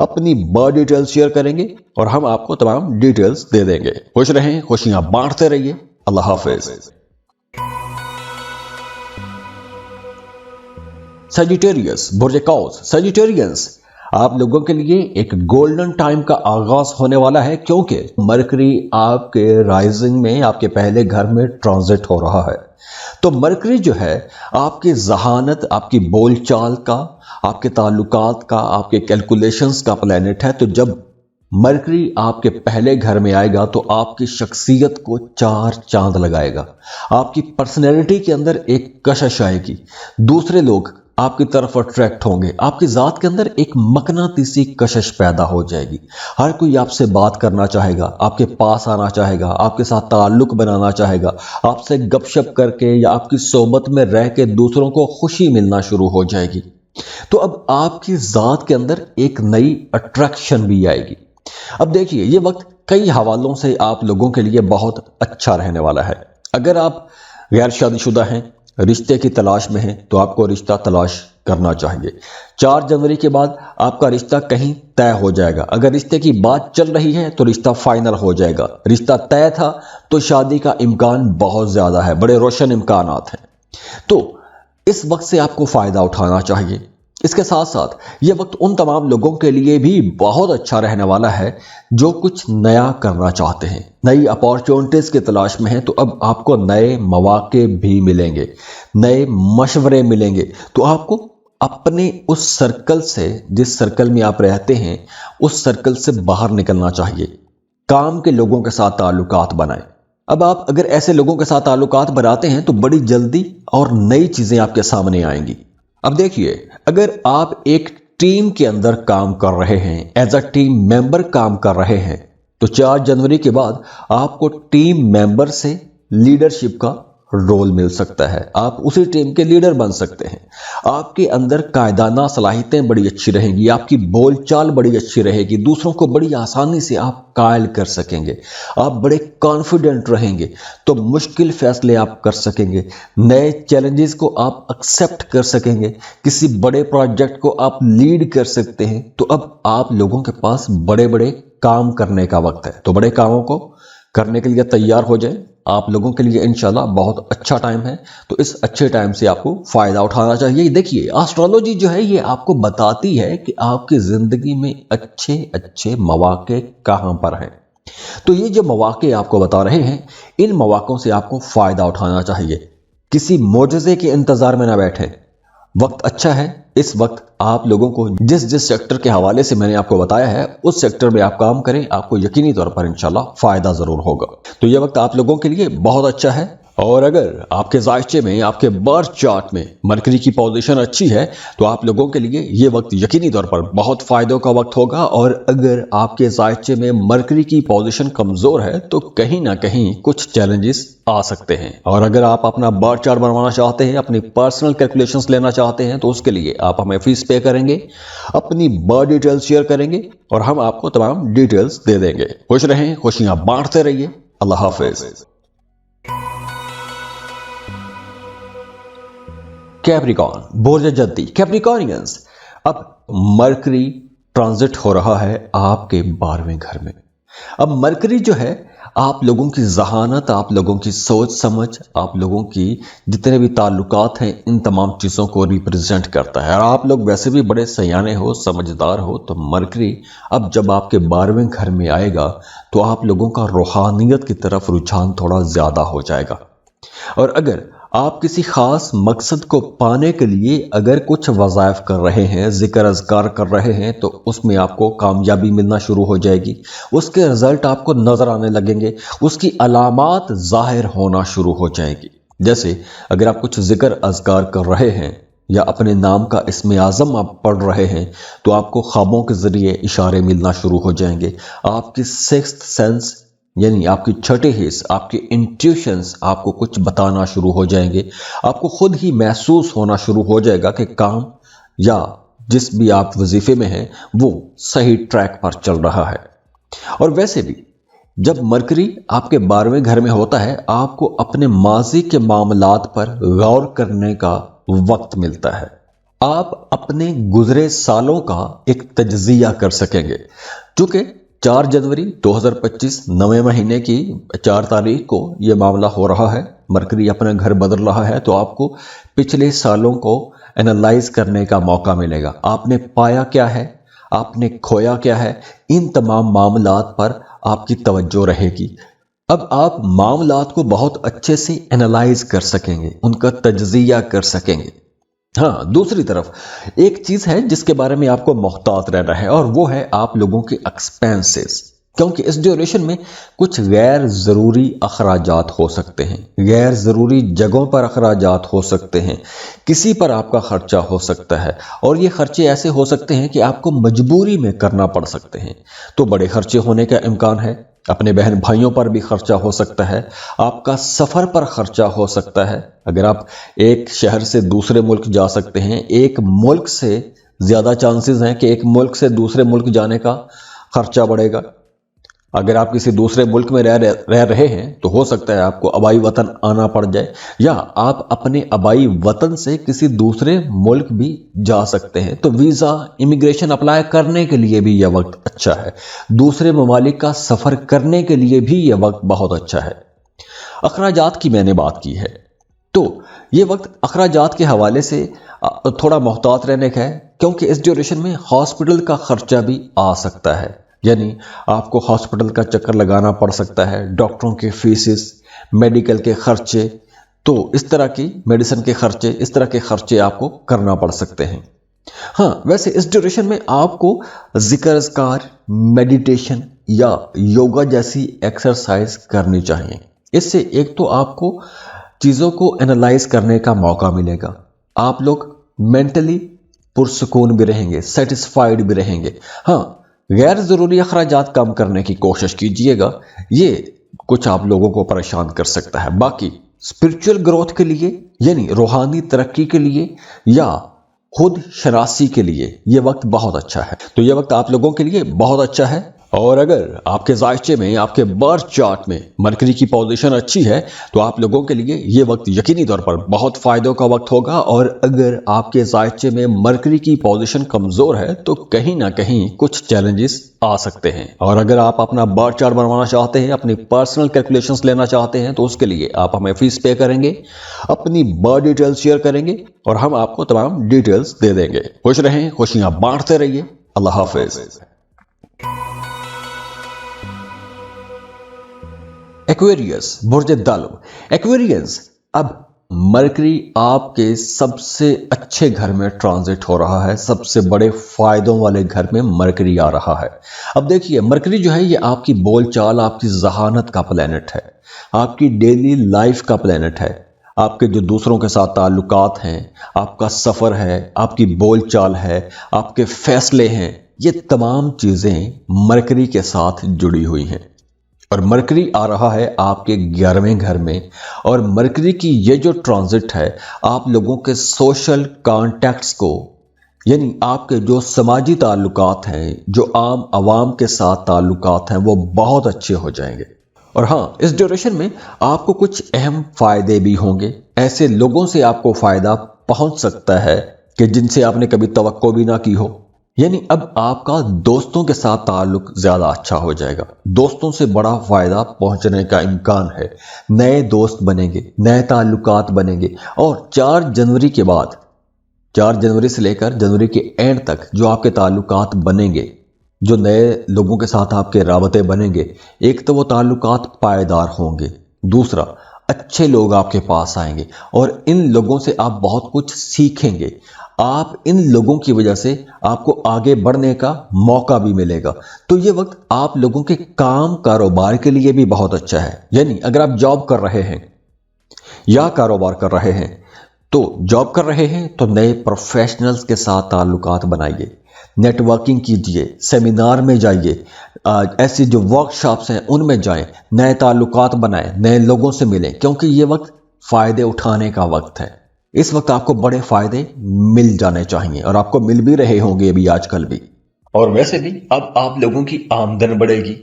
अपनी बर्थ डिटेल्स शेयर करेंगे और हम आपको तमाम डिटेल्स दे देंगे। खुश रहें, खुशियां बांटते रहिए। अल्लाह हाफिज। सजिटेरियस, बुर्ज कौस, सजिटेरियंस, आप लोगों के लिए एक गोल्डन टाइम का आगाज होने वाला है, क्योंकि मरकरी आपके राइजिंग में, आपके पहले घर में ट्रांजिट हो रहा है। तो मरकरी जो है आपकी जहानत, आपकी बोलचाल का, आपके ताल्लुकात का, आपके कैलकुलेशंस का प्लैनेट है। तो जब मरकरी आपके पहले घर में आएगा तो आपकी शख्सियत को 4 चांद लगाएगा। आपकी पर्सनैलिटी के अंदर एक कशिश आएगी, दूसरे लोग आपकी तरफ अट्रैक्ट होंगे, आपकी ज़ात के अंदर एक मकनातीसी कशिश पैदा हो जाएगी। हर कोई आपसे बात करना चाहेगा, आपके पास आना चाहेगा, आपके साथ ताल्लुक बनाना चाहेगा, आपसे गपशप करके या आपकी सोबत में रह के दूसरों को खुशी मिलना शुरू हो जाएगी। तो अब आपकी ज़ात के अंदर एक नई अट्रैक्शन भी आएगी। अब देखिए, ये वक्त कई हवालों से आप लोगों के लिए बहुत अच्छा रहने वाला है। अगर आप गैर शादीशुदा हैं, रिश्ते की तलाश में हैं, तो आपको रिश्ता तलाश करना चाहिए। 4 जनवरी के बाद आपका रिश्ता कहीं तय हो जाएगा। अगर रिश्ते की बात चल रही है तो रिश्ता फाइनल हो जाएगा। रिश्ता तय था तो शादी का इम्कान बहुत ज़्यादा है, बड़े रोशन इम्कानात हैं। तो इस वक्त से आपको फ़ायदा उठाना चाहिए। इसके साथ साथ ये वक्त उन तमाम लोगों के लिए भी बहुत अच्छा रहने वाला है जो कुछ नया करना चाहते हैं, नई अपॉर्चुनिटीज़ की तलाश में हैं। तो अब आपको नए मौके भी मिलेंगे, नए मशवरे मिलेंगे। तो आपको अपने उस सर्कल से, जिस सर्कल में आप रहते हैं, उस सर्कल से बाहर निकलना चाहिए। काम के लोगों के साथ ताल्लुकात बनाएं, اب آپ اگر ایسے لوگوں کے ساتھ تعلقات بناتے ہیں تو بڑی جلدی اور نئی چیزیں آپ کے سامنے آئیں گی۔ اب دیکھیے، اگر آپ ایک ٹیم کے اندر کام کر رہے ہیں، ایز اے ٹیم ممبر کام کر رہے ہیں، تو 4 جنوری کے بعد آپ کو ٹیم ممبر سے لیڈرشپ کا رول مل سکتا ہے، آپ اسی ٹیم کے لیڈر بن سکتے ہیں۔ آپ کے اندر قائدانہ صلاحیتیں بڑی اچھی رہیں گی، آپ کی بول چال بڑی اچھی رہے گی، دوسروں کو بڑی آسانی سے آپ قائل کر سکیں گے، آپ بڑے کانفیڈنٹ رہیں گے، تو مشکل فیصلے آپ کر سکیں گے، نئے چیلنجز کو آپ ایکسیپٹ کر سکیں گے، کسی بڑے پروجیکٹ کو آپ لیڈ کر سکتے ہیں۔ تو اب آپ لوگوں کے پاس بڑے بڑے کام کرنے کا وقت ہے، تو بڑے کاموں کو کرنے کے لیے تیار ہو جائیں۔ آپ لوگوں کے لیے انشاءاللہ بہت اچھا ٹائم ہے، تو اس اچھے ٹائم سے آپ کو فائدہ اٹھانا چاہیے۔ دیکھیے، آسٹرالوجی جو ہے یہ آپ کو بتاتی ہے کہ آپ کی زندگی میں اچھے مواقع کہاں پر ہیں۔ تو یہ جو مواقع آپ کو بتا رہے ہیں، ان مواقعوں سے آپ کو فائدہ اٹھانا چاہیے، کسی معجزے کے انتظار میں نہ بیٹھیں۔ وقت اچھا ہے، اس وقت آپ لوگوں کو جس سیکٹر کے حوالے سے میں نے آپ کو بتایا ہے اس سیکٹر میں آپ کام کریں، آپ کو یقینی طور پر انشاءاللہ فائدہ ضرور ہوگا۔ تو یہ وقت آپ لوگوں کے لیے بہت اچھا ہے، اور اگر آپ کے ذائچے میں، آپ کے برتھ چارٹ میں مرکری کی پوزیشن اچھی ہے تو آپ لوگوں کے لیے یہ وقت یقینی طور پر بہت فائدوں کا وقت ہوگا، اور اگر آپ کے ذائچے میں مرکری کی پوزیشن کمزور ہے تو کہیں نہ کہیں کچھ چیلنجز آ سکتے ہیں۔ اور اگر آپ اپنا برتھ چارٹ بنوانا چاہتے ہیں، اپنی پرسنل کیلکولیشنز لینا چاہتے ہیں، تو اس کے لیے آپ ہمیں فیس پے کریں گے، اپنی برتھ ڈیٹیلز شیئر کریں گے اور ہم آپ کو تمام ڈیٹیلز دے دیں گے۔ خوش رہیں، خوشیاں بانٹتے رہیے۔ اللہ حافظ۔ کیپریکون، برج جدی، کیپریکونینز، اب مرکری ٹرانزٹ ہو رہا ہے آپ کے 12ویں گھر میں۔ اب مرکری جو ہے آپ لوگوں کی ذہانت، آپ لوگوں کی سوچ سمجھ، آپ لوگوں کی جتنے بھی تعلقات ہیں، ان تمام چیزوں کو ریپرزینٹ کرتا ہے، اور آپ لوگ ویسے بھی بڑے سیانے ہو، سمجھدار ہو، تو مرکری اب جب آپ کے 12ویں گھر میں آئے گا تو آپ لوگوں کا روحانیت کی طرف رجحان تھوڑا زیادہ ہو جائے گا، اور اگر آپ کسی خاص مقصد کو پانے کے لیے اگر کچھ وظائف کر رہے ہیں، ذکر اذکار کر رہے ہیں، تو اس میں آپ کو کامیابی ملنا شروع ہو جائے گی، اس کے رزلٹ آپ کو نظر آنے لگیں گے، اس کی علامات ظاہر ہونا شروع ہو جائیں گی۔ جیسے اگر آپ کچھ ذکر اذکار کر رہے ہیں یا اپنے نام کا اسم اعظم آپ پڑھ رہے ہیں، تو آپ کو خوابوں کے ذریعے اشارے ملنا شروع ہو جائیں گے، آپ کی سکستھ سینس یعنی آپ کی چھٹے حص، آپ کے انٹیوشنز آپ کو کچھ بتانا شروع ہو جائیں گے، آپ کو خود ہی محسوس ہونا شروع ہو جائے گا کہ کام یا جس بھی آپ وظیفے میں ہیں وہ صحیح ٹریک پر چل رہا ہے۔ اور ویسے بھی جب مرکری آپ کے 12ویں گھر میں ہوتا ہے، آپ کو اپنے ماضی کے معاملات پر غور کرنے کا وقت ملتا ہے، آپ اپنے گزرے سالوں کا ایک تجزیہ کر سکیں گے، چونکہ 4 جنوری 2025 نویں مہینے کی 4 تاریخ کو یہ معاملہ ہو رہا ہے، مرکری اپنا گھر بدل رہا ہے، تو آپ کو پچھلے سالوں کو انالائز کرنے کا موقع ملے گا، آپ نے پایا کیا ہے، آپ نے کھویا کیا ہے، ان تمام معاملات پر آپ کی توجہ رہے گی۔ اب آپ معاملات کو بہت اچھے سے انالائز کر سکیں گے، ان کا تجزیہ کر سکیں گے۔ ہاں، دوسری طرف ایک چیز ہے جس کے بارے میں آپ کو محتاط رہنا ہے، اور وہ ہے آپ لوگوں کے ایکسپینسز، کیونکہ اس ڈیوریشن میں کچھ غیر ضروری اخراجات ہو سکتے ہیں، غیر ضروری جگہوں پر اخراجات ہو سکتے ہیں، کسی پر آپ کا خرچہ ہو سکتا ہے، اور یہ خرچے ایسے ہو سکتے ہیں کہ آپ کو مجبوری میں کرنا پڑ سکتے ہیں، تو بڑے خرچے ہونے کا امکان ہے، اپنے بہن بھائیوں پر بھی خرچہ ہو سکتا ہے، آپ کا سفر پر خرچہ ہو سکتا ہے، اگر آپ ایک شہر سے دوسرے ملک جا سکتے ہیں، ایک ملک سے زیادہ چانسز ہیں کہ ایک ملک سے دوسرے ملک جانے کا خرچہ بڑھے گا۔ اگر آپ کسی دوسرے ملک میں رہ رہے ہیں تو ہو سکتا ہے آپ کو آبائی وطن آنا پڑ جائے، یا آپ اپنے آبائی وطن سے کسی دوسرے ملک بھی جا سکتے ہیں، تو ویزا، امیگریشن اپلائی کرنے کے لیے بھی یہ وقت اچھا ہے، دوسرے ممالک کا سفر کرنے کے لیے بھی یہ وقت بہت اچھا ہے۔ اخراجات کی میں نے بات کی ہے، تو یہ وقت اخراجات کے حوالے سے تھوڑا محتاط رہنے کا ہے، کیونکہ اس ڈیوریشن میں ہاسپٹل کا خرچہ بھی آ سکتا ہے، یعنی آپ کو ہاسپٹل کا چکر لگانا پڑ سکتا ہے، ڈاکٹروں کے فیسز، میڈیکل کے خرچے، تو اس طرح کی میڈیسن کے خرچے، اس طرح کے خرچے آپ کو کرنا پڑ سکتے ہیں۔ ہاں، ویسے اس ڈیوریشن میں آپ کو ذکر اذکار، میڈیٹیشن یا یوگا جیسی ایکسرسائز کرنی چاہیے، इससे एक तो आपको चीज़ों को एनालाइज करने का मौका मिलेगा, आप लोग मेंटली पुरसुकून भी रहेंगे, सेटिस्फाइड भी रहेंगे। हाँ, गैर ज़रूरी अखराजात कम करने की कोशिश कीजिएगा, ये कुछ आप लोगों को परेशान कर सकता है। बाकी स्पिरिचुअल ग्रोथ के लिए यानी रूहानी तरक्की के लिए या खुद शनासी के लिए ये वक्त बहुत अच्छा है। तो ये वक्त आप लोगों के लिए बहुत अच्छा है। और अगर आपके जायचे में, आपके बर्थ चार्ट में मरकरी की पोजीशन अच्छी है तो आप लोगों के लिए ये वक्त यकीनी तौर पर बहुत फायदों का वक्त होगा। और अगर आपके जायचे में मरकरी की पोजीशन कमजोर है तो कहीं ना कहीं कुछ चैलेंजेस आ सकते हैं। और अगर आप अपना बर्थ चार्ट बनवाना चाहते हैं, अपनी पर्सनल कैलकुलेशंस लेना चाहते हैं, तो उसके लिए आप हमें फीस पे करेंगे, अपनी बर्थ डिटेल्स शेयर करेंगे और हम आपको तमाम डिटेल्स दे देंगे। खुश रहें, खुशियां बांटते रहिए। अल्लाह हाफिज। एक्वेरियस, बुर्ज दल्व। एक्वेरियस, अब मरकरी आपके सबसे अच्छे घर में ट्रांजिट हो रहा है, सबसे बड़े फायदों वाले घर में मरकरी आ रहा है। अब देखिए, मरकरी जो है ये आपकी बोलचाल, आपकी जहानत का प्लेनेट है, आपकी डेली लाइफ का प्लेनेट है, आपके जो दूसरों के साथ ताल्लुकात हैं, आपका सफ़र है, आपकी बोलचाल है, आपके फैसले हैं, ये तमाम चीज़ें मरकरी के साथ जुड़ी हुई हैं। और मरकरी आ रहा है आपके 11वें घर में। और मरकरी की ये जो ट्रांजिट है आप लोगों के सोशल कॉन्टैक्ट्स को, यानी आपके जो समाजी ताल्लुकात हैं, जो आम आवाम के साथ ताल्लुकात हैं, वो बहुत अच्छे हो जाएंगे। और हाँ, इस ड्यूरेशन में आपको कुछ अहम फायदे भी होंगे। ऐसे लोगों से आपको फायदा पहुंच सकता है कि जिनसे आपने कभी तवक्को भी ना की हो। यानी अब आपका दोस्तों के साथ ताल्लुक ज्यादा अच्छा हो जाएगा, दोस्तों से बड़ा फायदा पहुंचने का इम्कान है, नए दोस्त बनेंगे, नए ताल्लुकात बनेंगे। और 4 जनवरी के बाद, 4 जनवरी से लेकर जनवरी के एंड तक जो आपके ताल्लुकात बनेंगे, जो नए लोगों के साथ आपके राबते बनेंगे, एक तो वो ताल्लुकात पायदार होंगे, दूसरा अच्छे लोग आपके पास आएंगे और इन लोगों से आप बहुत कुछ सीखेंगे। आप इन लोगों की वजह से आपको आगे बढ़ने का मौका भी मिलेगा। तो ये वक्त आप लोगों के काम कारोबार के लिए भी बहुत अच्छा है। यानी अगर आप जॉब कर रहे हैं या कारोबार कर रहे हैं, तो जॉब कर रहे हैं तो नए प्रोफेशनल्स के साथ ताल्लुकात बनाइए, नेटवर्किंग कीजिए, सेमिनार में जाइए, ऐसी जो वर्कशॉप्स हैं उनमें जाएं, नए ताल्लुकात बनाएं, नए लोगों से मिलें, क्योंकि ये वक्त फ़ायदे उठाने का वक्त है। इस वक्त आपको बड़े फ़ायदे मिल जाने चाहिए और आपको मिल भी रहे होंगे अभी आजकल भी। और वैसे भी अब आप लोगों की आमदन बढ़ेगी।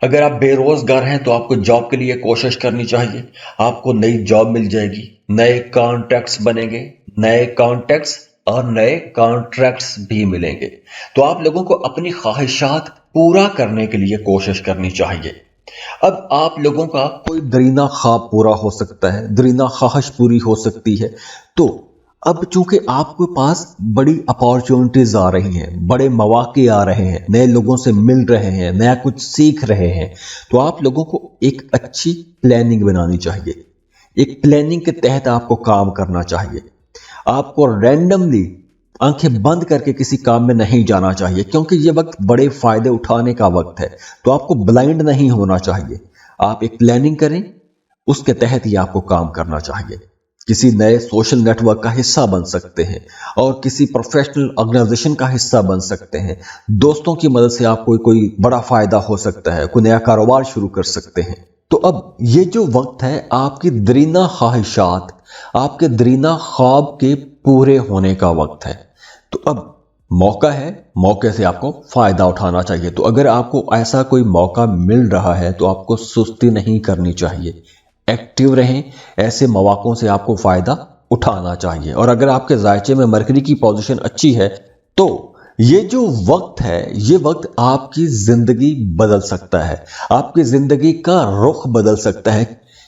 अगर आप बेरोजगार हैं तो आपको जॉब के लिए कोशिश करनी चाहिए, आपको नई जॉब मिल जाएगी, नए कॉन्ट्रैक्ट्स बनेंगे, नए कॉन्टैक्ट्स और नए कॉन्ट्रैक्ट्स भी मिलेंगे। तो आप लोगों को अपनी ख्वाहिशात पूरा करने के लिए कोशिश करनी चाहिए। अब आप लोगों का कोई दरीना ख्वाब पूरा हो सकता है, दरीना ख्वाहिश पूरी हो सकती है। तो अब चूंकि आपके पास बड़ी अपॉर्चुनिटीज आ रही हैं, बड़े मौके आ रहे हैं, नए लोगों से मिल रहे हैं, नया कुछ सीख रहे हैं, तो आप लोगों को एक अच्छी प्लानिंग बनानी चाहिए। एक प्लानिंग के तहत आपको काम करना चाहिए। आपको रैंडमली आंखें बंद करके किसी काम में नहीं जाना चाहिए, क्योंकि ये वक्त बड़े फायदे उठाने का वक्त है। तो आपको ब्लाइंड नहीं होना चाहिए। आप एक प्लानिंग करें, उसके तहत ही आपको काम करना चाहिए। किसी नए सोशल नेटवर्क का हिस्सा बन सकते हैं और किसी प्रोफेशनल ऑर्गेनाइजेशन का हिस्सा बन सकते हैं। दोस्तों की मदद से आपको कोई बड़ा फायदा हो सकता है, कोई नया कारोबार शुरू कर सकते हैं। तो अब ये जो वक्त है आपकी दरीना ख्वाहिशात, आपके दरीना ख्वाब के पूरे होने का वक्त है। तो अब मौका है, मौके से आपको फायदा उठाना चाहिए। तो अगर आपको ऐसा कोई मौका मिल रहा है तो आपको सुस्ती नहीं करनी चाहिए, एक्टिव रहें, ऐसे मौकों से आपको फायदा उठाना चाहिए। और अगर आपके जायचे में मरकरी की पोजीशन अच्छी है तो ये जो वक्त है, ये वक्त आपकी जिंदगी बदल सकता है, आपकी जिंदगी का रुख बदल सकता है,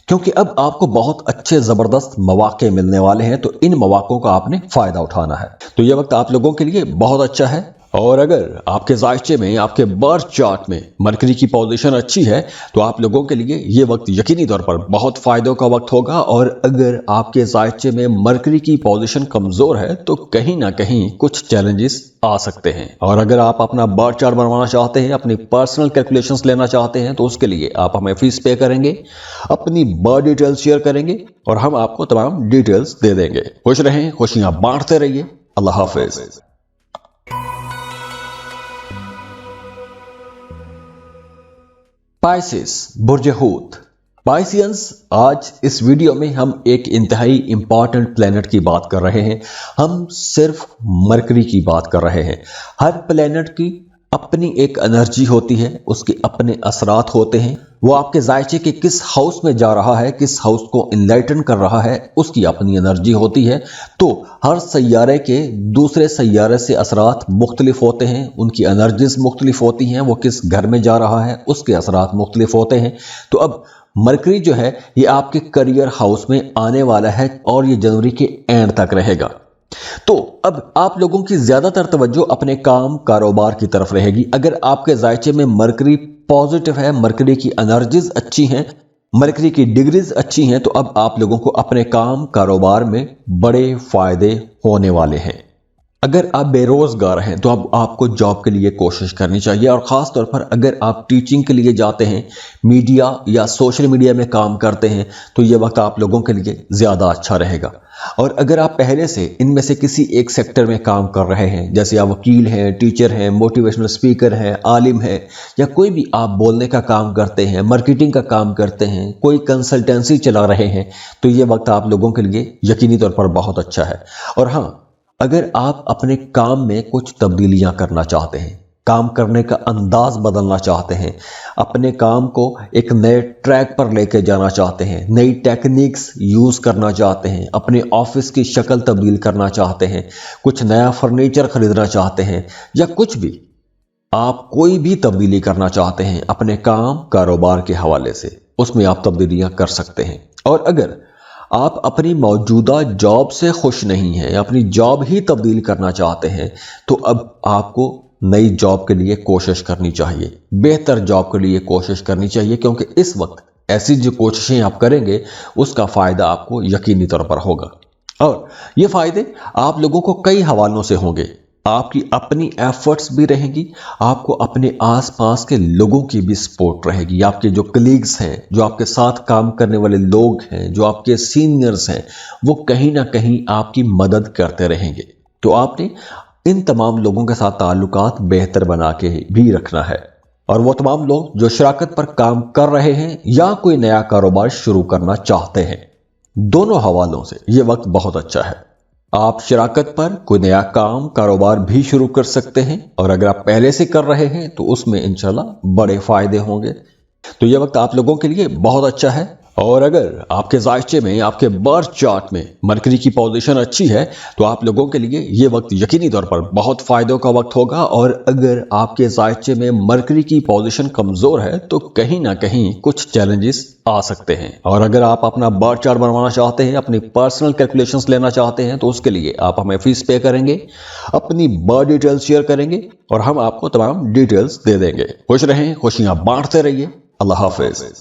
क्योंकि अब आपको बहुत अच्छे जबरदस्त मौके मिलने वाले हैं। तो इन मौकों का आपने फायदा उठाना है। तो यह वक्त आप लोगों के लिए बहुत अच्छा है। और अगर आपके जायचे में, आपके बर्थ चार्ट में मरकरी की पोजीशन अच्छी है तो आप लोगों के लिए ये वक्त यकीनी तौर पर बहुत फायदों का वक्त होगा। और अगर आपके जायचे में मरकरी की पोजीशन कमजोर है तो कहीं ना कहीं कुछ चैलेंजेस आ सकते हैं। और अगर आप अपना बर्थ चार्ट बनवाना चाहते हैं, अपनी पर्सनल कैलकुलेशंस लेना चाहते हैं, तो उसके लिए आप हमें फीस पे करेंगे, अपनी बर्थ डिटेल्स शेयर करेंगे और हम आपको तमाम डिटेल्स दे देंगे। खुश रहें, खुशियां बांटते रहिए। अल्लाह हाफिज। पाइसेस, बुर्ज हूत। पाइसियंस, आज इस वीडियो में हम एक इंतहाई इंपॉर्टेंट प्लेनेट की बात कर रहे हैं। हम सिर्फ मरकरी की बात कर रहे हैं। हर प्लेनेट की अपनी एक एनर्जी होती है, उसके अपने असरात होते हैं। वो आपके जायचे के किस हाउस में जा रहा है, किस हाउस को इनलाइटन कर रहा है, उसकी अपनी एनर्जी होती है। तो हर सैयारे के दूसरे सैयारे से असरात मुख्तलिफ होते हैं, उनकी एनर्जीज मुख्तलिफ होती हैं। वो किस घर में जा रहा है, उसके असरात मुख्तलिफ होते हैं। तो अब मरकरी जो है ये आपके करियर हाउस में आने वाला है और ये जनवरी के एंड तक रहेगा। तो अब आप लोगों की ज्यादातर तवज्जो अपने काम कारोबार की तरफ रहेगी। अगर आपके जायचे में मरकरी पॉजिटिव है, मरकरी की एनर्जीज अच्छी हैं, मरकरी की डिग्रीज अच्छी हैं, तो अब आप लोगों को अपने काम कारोबार में बड़े फायदे होने वाले हैं। अगर आप बेरोजगार हैं तो अब आपको जॉब के लिए कोशिश करनी चाहिए। और ख़ास तौर पर अगर आप टीचिंग के लिए जाते हैं, मीडिया या सोशल मीडिया में काम करते हैं, तो ये वक्त आप लोगों के लिए ज़्यादा अच्छा रहेगा। और अगर आप पहले से इनमें से किसी एक सेक्टर में काम कर रहे हैं, जैसे आप वकील हैं, टीचर हैं, मोटिवेशनल स्पीकर हैं, आलिम हैं, या कोई भी आप बोलने का काम करते हैं, मार्केटिंग का काम करते हैं, कोई कंसल्टेंसी चला रहे हैं, तो ये वक्त आप लोगों के लिए यकीनी तौर पर बहुत अच्छा है। और हाँ, अगर आप अपने काम में कुछ तब्दीलियां करना चाहते हैं, काम करने का अंदाज बदलना चाहते हैं, अपने काम को एक नए ट्रैक पर लेके जाना चाहते हैं, नई टेक्निक्स यूज करना चाहते हैं, अपने ऑफिस की शक्ल तब्दील करना चाहते हैं, कुछ नया फर्नीचर खरीदना चाहते हैं, या कुछ भी आप कोई भी तब्दीली करना चाहते हैं अपने काम कारोबार के हवाले से, उसमें आप तब्दीलियां कर सकते हैं। और अगर आप अपनी मौजूदा जॉब से खुश नहीं हैं, अपनी जॉब ही तब्दील करना चाहते हैं, तो अब आपको नई जॉब के लिए कोशिश करनी चाहिए, बेहतर जॉब के लिए कोशिश करनी चाहिए, क्योंकि इस वक्त ऐसी जो कोशिशें आप करेंगे उसका फायदा आपको यकीनी तौर पर होगा। और ये फायदे आप लोगों को कई हवालों से होंगे। आपकी अपनी एफर्ट्स भी रहेंगी, आपको अपने आसपास के लोगों की भी सपोर्ट रहेगी। आपके जो कलीग्स हैं, जो आपके साथ काम करने वाले लोग हैं, जो आपके सीनियर्स हैं, वो कहीं ना कहीं आपकी मदद करते रहेंगे। तो आपने इन तमाम लोगों के साथ ताल्लुकात बेहतर बना के भी रखना है। और वो तमाम लोग जो शराकत पर काम कर रहे हैं या कोई नया कारोबार शुरू करना चाहते हैं, दोनों हवालों से ये वक्त बहुत अच्छा है। आप शराकत पर कोई नया काम कारोबार भी शुरू कर सकते हैं, और अगर आप पहले से कर रहे हैं तो उसमें इंशाल्लाह बड़े फायदे होंगे। तो यह वक्त आप लोगों के लिए बहुत अच्छा है। और अगर आपके जायचे में, आपके बर्थ चार्ट में मरकरी की पोजीशन अच्छी है तो आप लोगों के लिए ये वक्त यकीनी तौर पर बहुत फायदों का वक्त होगा। और अगर आपके जायचे में मरकरी की पोजीशन कमजोर है तो कहीं ना कहीं कुछ चैलेंजेस आ सकते हैं। और अगर आप अपना बर्थ चार्ट बनवाना चाहते हैं, अपनी पर्सनल कैलकुलेशंस लेना चाहते हैं, तो उसके लिए आप हमें फीस पे करेंगे, अपनी बर्थ डिटेल्स शेयर करेंगे और हम आपको तमाम डिटेल्स दे देंगे। खुश रहें, खुशियां बांटते रहिए। अल्लाह हाफिज।